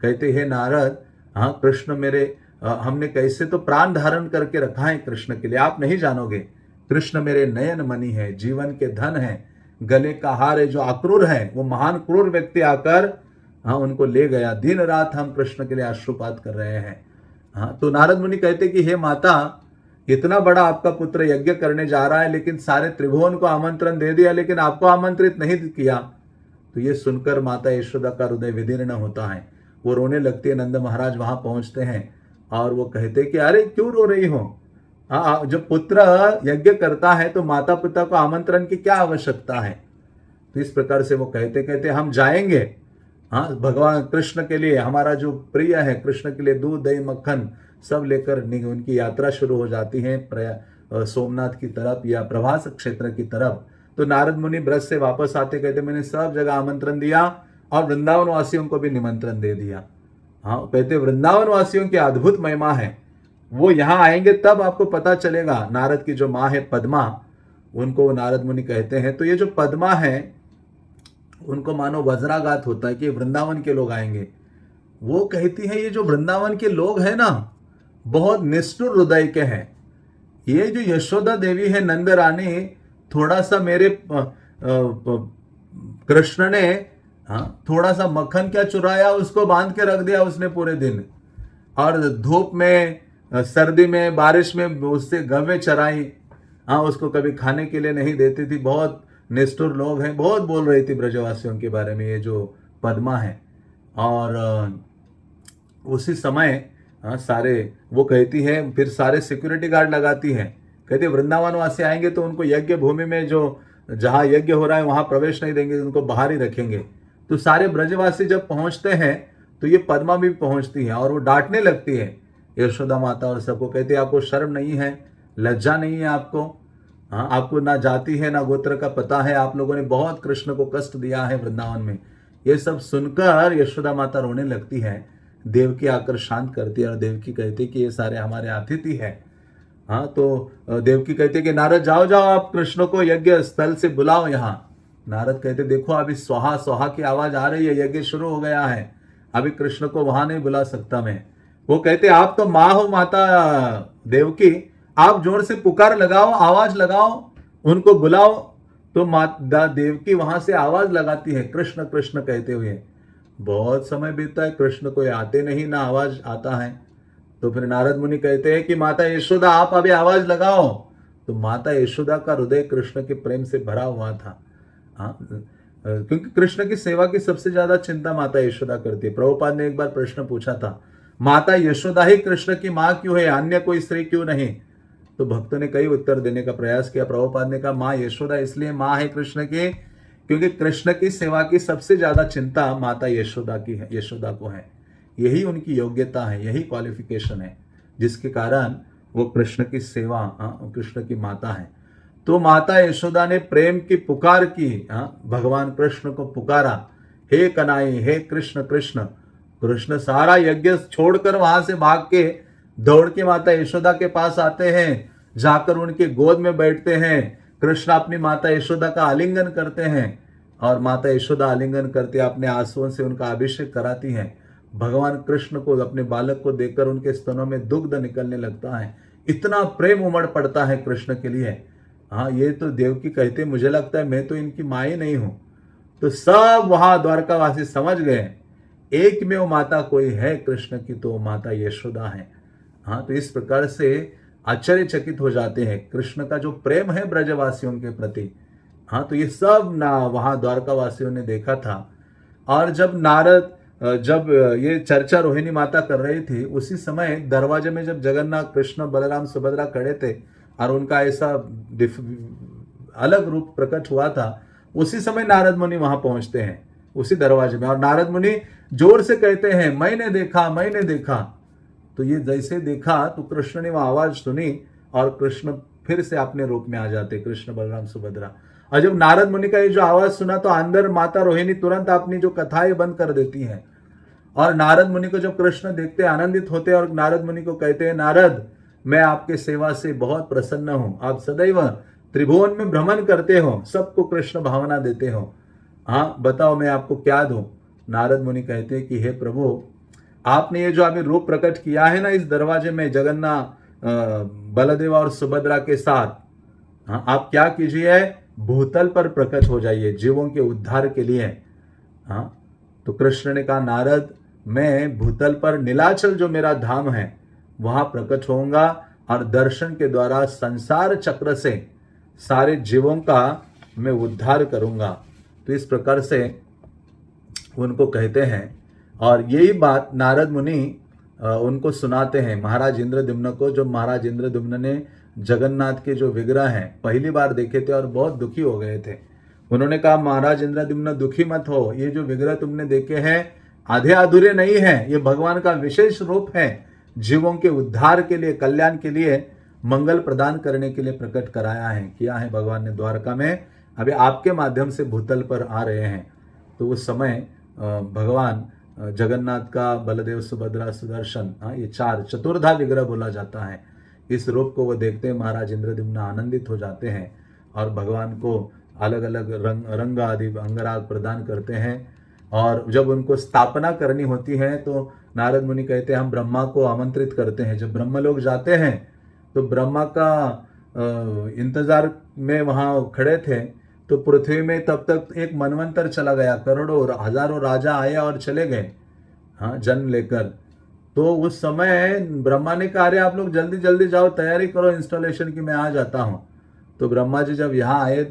कहते, हे नारद, हाँ कृष्ण मेरे, हमने कैसे तो प्राण धारण करके रखा है कृष्ण के लिए, आप नहीं जानोगे। कृष्ण मेरे नयन मणि है, जीवन के धन है, गले का हार है। जो अक्रूर है, वो महान क्रूर व्यक्ति आकर, हाँ, उनको ले गया। दिन रात हम कृष्ण के लिए अश्रुपात कर रहे हैं। हाँ, तो नारद मुनि कहते कि हे माता, इतना बड़ा आपका पुत्र यज्ञ करने जा रहा है, लेकिन सारे त्रिभुवन को आमंत्रण दे दिया, लेकिन आपको आमंत्रित नहीं किया। तो ये सुनकर माता यशोदा का हृदय विदीर्ण होता है, वो रोने लगती है। नंद महाराज वहां पहुंचते हैं और वो कहते कि अरे क्यों रो रही हो। हाँ, जब पुत्र यज्ञ करता है तो माता पिता को आमंत्रण की क्या आवश्यकता है। तो इस प्रकार से वो कहते कहते हम जाएंगे, हाँ, भगवान कृष्ण के लिए, हमारा जो प्रिय है कृष्ण के लिए दूध, दही, मक्खन सब लेकर उनकी यात्रा शुरू हो जाती है सोमनाथ की तरफ या प्रभास क्षेत्र की तरफ। तो नारद मुनि ब्रज से वापस आते कहते, मैंने सब जगह आमंत्रण दिया और वृंदावन वासियों को भी निमंत्रण दे दिया। हाँ, कहते वृंदावन वासियों की अद्भुत महिमा है, वो यहाँ आएंगे तब आपको पता चलेगा। नारद की जो माँ है पद्मा, उनको नारद मुनि कहते हैं। तो ये जो पद्मा है, उनको मानो वज्राघात होता है कि वृंदावन के लोग आएंगे। वो कहती है ये जो वृंदावन के लोग हैं ना, बहुत निष्ठुर हृदय के हैं। ये जो यशोदा देवी है, नंद रानी, थोड़ा सा मेरे कृष्ण ने, हाँ, थोड़ा सा मक्खन क्या चुराया, उसको बांध के रख दिया उसने पूरे दिन। और धूप में, सर्दी में, बारिश में उससे गवें चराई। हाँ, उसको कभी खाने के लिए नहीं देती थी। बहुत निष्ठुर लोग हैं, बहुत बोल रही थी ब्रजवासियों के बारे में ये जो पद्मा है। और उसी समय सारे, वो कहती है, फिर सारे सिक्योरिटी गार्ड लगाती है। कहते वृंदावन वासी आएंगे तो उनको यज्ञ भूमि में, जो जहाँ यज्ञ हो रहा है वहां प्रवेश नहीं देंगे, उनको बाहर ही रखेंगे। तो सारे ब्रजवासी जब पहुंचते हैं तो ये पद्मा भी पहुंचती है और वो डांटने लगती है यशोदा माता और सबको। कहते आपको शर्म नहीं है, लज्जा नहीं है आपको। हाँ, आपको ना जाति है ना गोत्र का पता है, आप लोगों ने बहुत कृष्ण को कष्ट दिया है वृंदावन में। ये सब सुनकर यशोदा माता रोने लगती है। देवकी आकर शांत करती है और देवकी कहती कि ये सारे हमारे अतिथि है। हाँ, तो देवकी कहते कि नारद जाओ जाओ, आप कृष्ण को यज्ञ स्थल से बुलाओ यहाँ। नारद कहते देखो अभी स्वाहा स्वाहा की आवाज आ रही है, यज्ञ शुरू हो गया है, अभी कृष्ण को वहां नहीं बुला सकता मैं। वो कहते आप तो माँ हो माता देवकी, आप जोर से पुकार लगाओ, आवाज लगाओ, उनको बुलाओ। तो माता देवकी वहां से आवाज लगाती है कृष्ण कृष्ण कहते हुए। बहुत समय बीतता है, कृष्ण कोई आते नहीं, ना आवाज आता है। तो फिर नारद मुनि कहते हैं कि माता यशोदा आप अभी आवाज लगाओ। तो माता यशोदा का हृदय कृष्ण के प्रेम से भरा हुआ था। हाँ, क्योंकि कृष्ण की सेवा की सबसे ज्यादा चिंता माता यशोदा करती है। प्रभुपाद ने एक बार प्रश्न पूछा था, माता यशोदा ही कृष्ण की माँ क्यों है, अन्य कोई स्त्री क्यों नहीं। तो भक्तों ने कई उत्तर देने का प्रयास किया। प्रभुपाद ने कहा माँ यशोदा इसलिए माँ है कृष्ण की, क्योंकि कृष्ण की सेवा की सबसे ज्यादा चिंता माता यशोदा की है, यशोदा को है। यही उनकी योग्यता है, यही क्वालिफिकेशन है, जिसके कारण वो कृष्ण की सेवा, कृष्ण की माता है। तो माता यशोदा ने प्रेम की पुकार की, भगवान कृष्ण को पुकारा, हे कनाई, हे कृष्ण कृष्ण। कृष्ण सारा यज्ञ छोड़कर वहां से भाग के दौड़ के माता यशोदा के पास आते हैं, जाकर उनके गोद में बैठते हैं। कृष्ण अपनी माता यशोदा का आलिंगन करते हैं और माता यशोदा आलिंगन करते अपने आंसुओं से उनका अभिषेक कराती हैं। भगवान कृष्ण को, अपने बालक को देखकर उनके स्तनों में दुग्ध निकलने लगता है। इतना प्रेम उमड़ पड़ता है कृष्ण के लिए। हाँ, ये तो देवकी कहते मुझे लगता है मैं तो इनकी माँ ही नहीं हूं। तो सब वहां द्वारकावासी समझ गए एक में वो माता कोई है कृष्ण की, तो माता यशोदा है। हाँ, तो इस प्रकार से आश्चर्यचकित हो जाते हैं। कृष्ण का जो प्रेम है ब्रजवासियों के प्रति, हाँ, तो ये सब ना वहाँ द्वारका वासियों ने देखा था। और जब नारद जब ये चर्चा रोहिणी माता कर रही थी, उसी समय दरवाजे में जब जगन्नाथ, कृष्ण, बलराम, सुभद्रा खड़े थे और उनका ऐसा अलग रूप प्रकट हुआ था, उसी समय नारद मुनि वहां पहुंचते हैं उसी दरवाजे में, और नारद मुनि जोर से कहते हैं, मैंने देखा, मैंने देखा। तो ये जैसे देखा तो कृष्ण ने वह आवाज सुनी और कृष्ण फिर से अपने रूप में आ जाते, कृष्ण, बलराम, सुभद्रा। और जब नारद मुनि का ये जो आवाज सुना तो अंदर माता रोहिणी तुरंत अपनी जो कथाएं बंद कर देती हैं, और नारद मुनि को जब कृष्ण देखते आनंदित होते और नारद मुनि को कहते हैं, नारद, मैं आपके सेवा से बहुत प्रसन्न हूं, आप सदैव त्रिभुवन में भ्रमण करते हो, सबको कृष्ण भावना देते हो, हाँ बताओ मैं आपको क्या दूं। नारद मुनि कहते हैं कि हे प्रभु, आपने ये जो अभी रूप प्रकट किया है ना इस दरवाजे में जगन्नाथ, बलदेव और सुभद्रा के साथ, हाँ, आप क्या कीजिए, भूतल पर प्रकट हो जाइए जीवों के उद्धार के लिए। हाँ, तो कृष्ण ने कहा, नारद, मैं भूतल पर नीलाचल जो मेरा धाम है वहां प्रकट होऊंगा और दर्शन के द्वारा संसार चक्र से सारे जीवों का मैं उद्धार करूंगा। तो इस प्रकार से उनको कहते हैं, और यही बात नारद मुनि उनको सुनाते हैं महाराज इंद्रद्युम्न को। जो महाराज इंद्रद्युम्न ने जगन्नाथ के जो विग्रह हैं पहली बार देखे थे और बहुत दुखी हो गए थे। उन्होंने कहा, महाराज इंद्रद्युम्न दुखी मत हो, ये जो विग्रह तुमने देखे हैं आधे अधूरे नहीं है, ये भगवान का विशेष रूप है, जीवों के उद्धार के लिए, कल्याण के लिए, मंगल प्रदान करने के लिए प्रकट कराया है, किया है भगवान ने द्वारका में, अभी आपके माध्यम से भूतल पर आ रहे हैं। तो उस समय भगवान जगन्नाथ का बलदेव, सुभद्रा, सुदर्शन, ये चार चतुर्धा विग्रह बोला जाता है, इस रूप को वो देखते हैं महाराज इंद्रद्युम्न आनंदित हो जाते हैं और भगवान को अलग अलग रंग आदि अंगराग प्रदान करते हैं। और जब उनको स्थापना करनी होती है तो नारद मुनि कहते हैं, हम ब्रह्मा को आमंत्रित करते हैं। जब ब्रह्म लोग जाते हैं तो ब्रह्मा का इंतजार में वहां खड़े थे, तो पृथ्वी में तब तक एक मनवंतर चला गया, करोड़ों हजारों राजा आए और चले गए, हाँ, जन्म लेकर। तो उस समय ब्रह्मा ने कहा, अरे आप लोग जल्दी जल्दी जाओ, तैयारी करो इंस्टॉलेशन की, मैं आ जाता हूँ। तो ब्रह्मा जी जब यहाँ आए,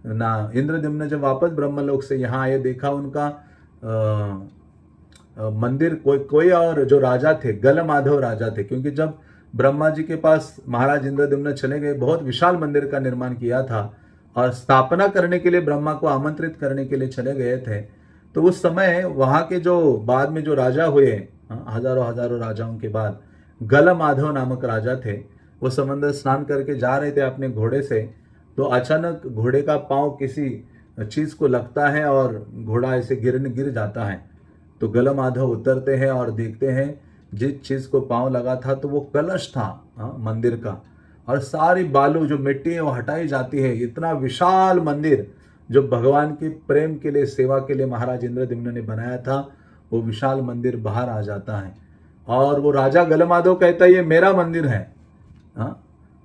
ना इंद्रद्युम्न जब वापस ब्रह्मलोक से यहाँ आए, देखा उनका मंदिर कोई और जो राजा थे, गलमाधव राजा थे, क्योंकि जब ब्रह्मा जी के पास महाराज इंद्रद्युम्न चले गए, बहुत विशाल मंदिर का निर्माण किया था और स्थापना करने के लिए ब्रह्मा को आमंत्रित करने के लिए चले गए थे। तो उस समय वहां के जो बाद में जो राजा हुए, हजारों हजारों राजाओं के बाद, गलमाधव नामक राजा थे, वो समंदर स्नान करके जा रहे थे अपने घोड़े से, तो अचानक घोड़े का पांव किसी चीज को लगता है और घोड़ा ऐसे गिर जाता है। तो गलमाधव उतरते हैं और देखते हैं जिस चीज को पांव लगा था तो वो कलश था, मंदिर का, और सारी बालू जो मिट्टी है वो हटाई जाती है। इतना विशाल मंदिर जो भगवान के प्रेम के लिए, सेवा के लिए महाराज इंद्रद्युम्न ने बनाया था, वो विशाल मंदिर बाहर आ जाता है। और वो राजा गलमाधव कहता है, ये मेरा मंदिर है।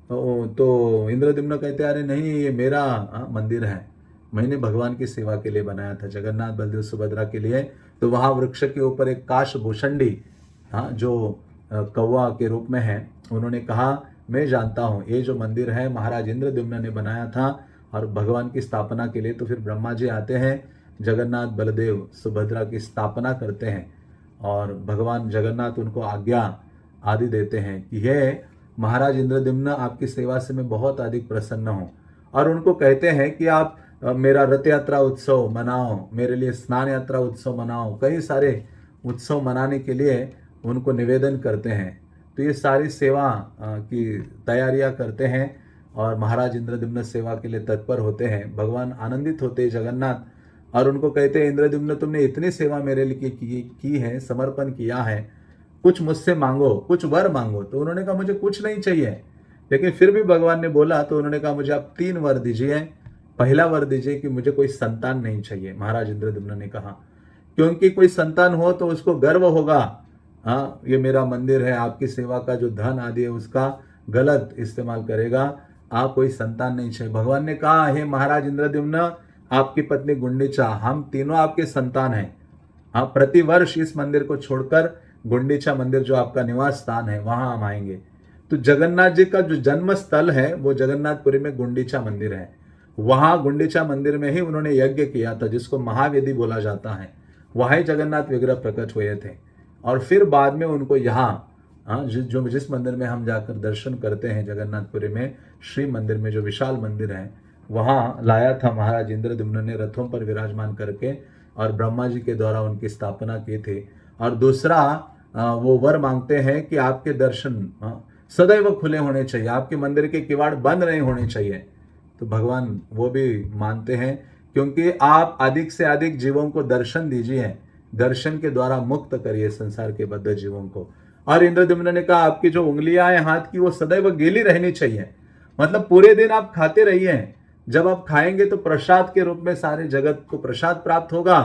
तो इंद्रद्युम्न कहते हैं, अरे नहीं, ये मेरा मंदिर है, मैंने भगवान की सेवा के लिए बनाया था, जगन्नाथ, बलदेव, सुभद्रा के लिए। तो वहां वृक्ष के ऊपर एक काश भूषंडी, जो कौवा के रूप में है, उन्होंने कहा, मैं जानता हूँ ये जो मंदिर है महाराज इंद्रद्युम्न ने बनाया था और भगवान की स्थापना के लिए। तो फिर ब्रह्मा जी आते हैं, जगन्नाथ, बलदेव, सुभद्रा की स्थापना करते हैं और भगवान जगन्नाथ उनको आज्ञा आदि देते हैं कि हे महाराज इंद्रद्युम्न, आपकी सेवा से मैं बहुत अधिक प्रसन्न हूँ। और उनको कहते हैं कि आप मेरा रथ यात्रा उत्सव मनाओ, मेरे लिए स्नान यात्रा उत्सव मनाओ, कई सारे उत्सव मनाने के लिए उनको निवेदन करते हैं। तो ये सारी सेवा की तैयारियां करते हैं और महाराज इंद्रद्युम्न सेवा के लिए तत्पर होते हैं। भगवान आनंदित होते हैं जगन्नाथ, और उनको कहते हैं, इंद्रद्युम्न, तुमने इतनी सेवा मेरे लिए की है, समर्पण किया है, कुछ मुझसे मांगो, कुछ वर मांगो। तो उन्होंने कहा, मुझे कुछ नहीं चाहिए, लेकिन फिर भी भगवान ने बोला, तो उन्होंने कहा, मुझे आप 3 वर दीजिए। पहला वर दीजिए कि मुझे कोई संतान नहीं चाहिए, महाराज इंद्रद्युम्न ने कहा, क्योंकि कोई संतान हो तो उसको गर्व होगा, ये मेरा मंदिर है, आपकी सेवा का जो धन आदि है उसका गलत इस्तेमाल करेगा, आप कोई संतान नहीं चाहिए। भगवान ने कहा, हे महाराज इंद्रद्युम्न, आपकी पत्नी गुंडीचा, हम तीनों आपके संतान हैं, प्रतिवर्ष इस मंदिर को छोड़कर गुंडीचा मंदिर जो आपका निवास स्थान है वहां हम आएंगे। तो जगन्नाथ जी का जो जन्म स्थल है वो जगन्नाथपुरी में गुंडीचा मंदिर है। वहां गुंडीचा मंदिर में ही उन्होंने यज्ञ किया था, जिसको महावेदी बोला जाता है। वहां ही जगन्नाथ विग्रह प्रकट हुए थे और फिर बाद में उनको यहाँ, हाँ, जिस मंदिर में हम जाकर दर्शन करते हैं जगन्नाथपुरी में, श्री मंदिर में जो विशाल मंदिर है, वहां लाया था महाराज इंद्रद्युम्न ने रथों पर विराजमान करके, और ब्रह्मा जी के द्वारा उनकी स्थापना की थी। और दूसरा वो वर मांगते हैं कि आपके दर्शन सदैव खुले होने चाहिए, आपके मंदिर के किवाड़ बंद नहीं होने चाहिए। तो भगवान वो भी मानते हैं, क्योंकि आप अधिक से अधिक जीवों को दर्शन दीजिए, दर्शन के द्वारा मुक्त करिए संसार के बद्ध जीवों को। और इंद्रद्युम्न ने कहा आपकी जो उंगलियां हैं हाथ की वो सदैव गीली रहनी चाहिए, मतलब पूरे दिन आप खाते रहिए। जब आप खाएंगे तो प्रसाद के रूप में सारे जगत को प्रसाद प्राप्त होगा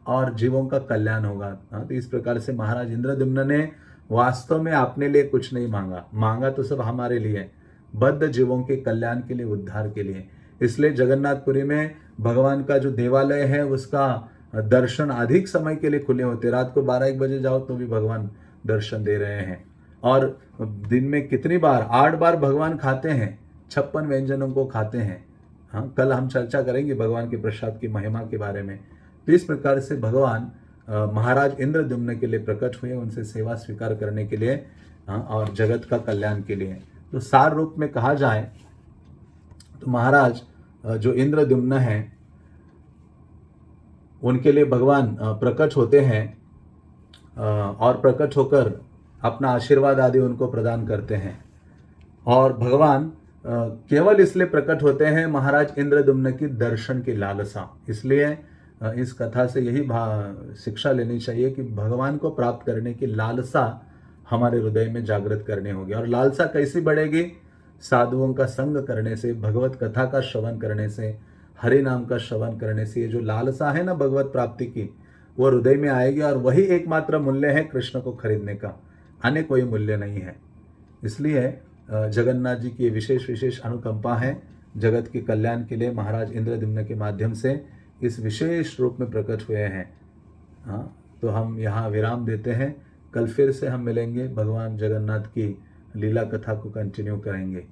और जीवों का कल्याण होगा। तो इस प्रकार से महाराज इंद्रद्युम्न ने वास्तव में अपने लिए कुछ नहीं मांगा, मांगा तो सब हमारे लिए, बद्ध जीवों के कल्याण के लिए, उद्धार के लिए। इसलिए जगन्नाथपुरी में भगवान का जो देवालय है उसका दर्शन अधिक समय के लिए खुले होते। रात को 12-1 बजे जाओ तो भी भगवान दर्शन दे रहे हैं। और दिन में कितनी बार, 8 बार भगवान खाते हैं, 56 व्यंजनों को खाते हैं। हाँ, कल हम चर्चा करेंगे भगवान के प्रसाद की महिमा के बारे में। तो इस प्रकार से भगवान महाराज इंद्रद्युम्न के लिए प्रकट हुए, उनसे सेवा स्वीकार करने के लिए, हाँ, और जगत का कल्याण के लिए। तो सार रूप में कहा जाए तो महाराज जो इंद्रद्युम्न है उनके लिए भगवान प्रकट होते हैं और प्रकट होकर अपना आशीर्वाद आदि उनको प्रदान करते हैं। और भगवान केवल इसलिए प्रकट होते हैं महाराज इंद्रद्युम्न की दर्शन की लालसा। इसलिए इस कथा से यही शिक्षा लेनी चाहिए कि भगवान को प्राप्त करने की लालसा हमारे हृदय में जागृत करनी होगी। और लालसा कैसी बढ़ेगी? साधुओं का संग करने से, भगवत कथा का श्रवण करने से, हरि नाम का श्रवण करने से ये जो लालसा है ना भगवत प्राप्ति की, वो हृदय में आएगी। और वही एकमात्र मूल्य है कृष्ण को खरीदने का, अन्य कोई मूल्य नहीं है। इसलिए जगन्नाथ जी की विशेष विशेष अनुकंपा है जगत के कल्याण के लिए। महाराज इंद्रद्युम्न के माध्यम से इस विशेष रूप में प्रकट हुए हैं। हाँ, तो हम यहाँ विराम देते हैं। कल फिर से हम मिलेंगे, भगवान जगन्नाथ की लीला कथा को कंटिन्यू करेंगे।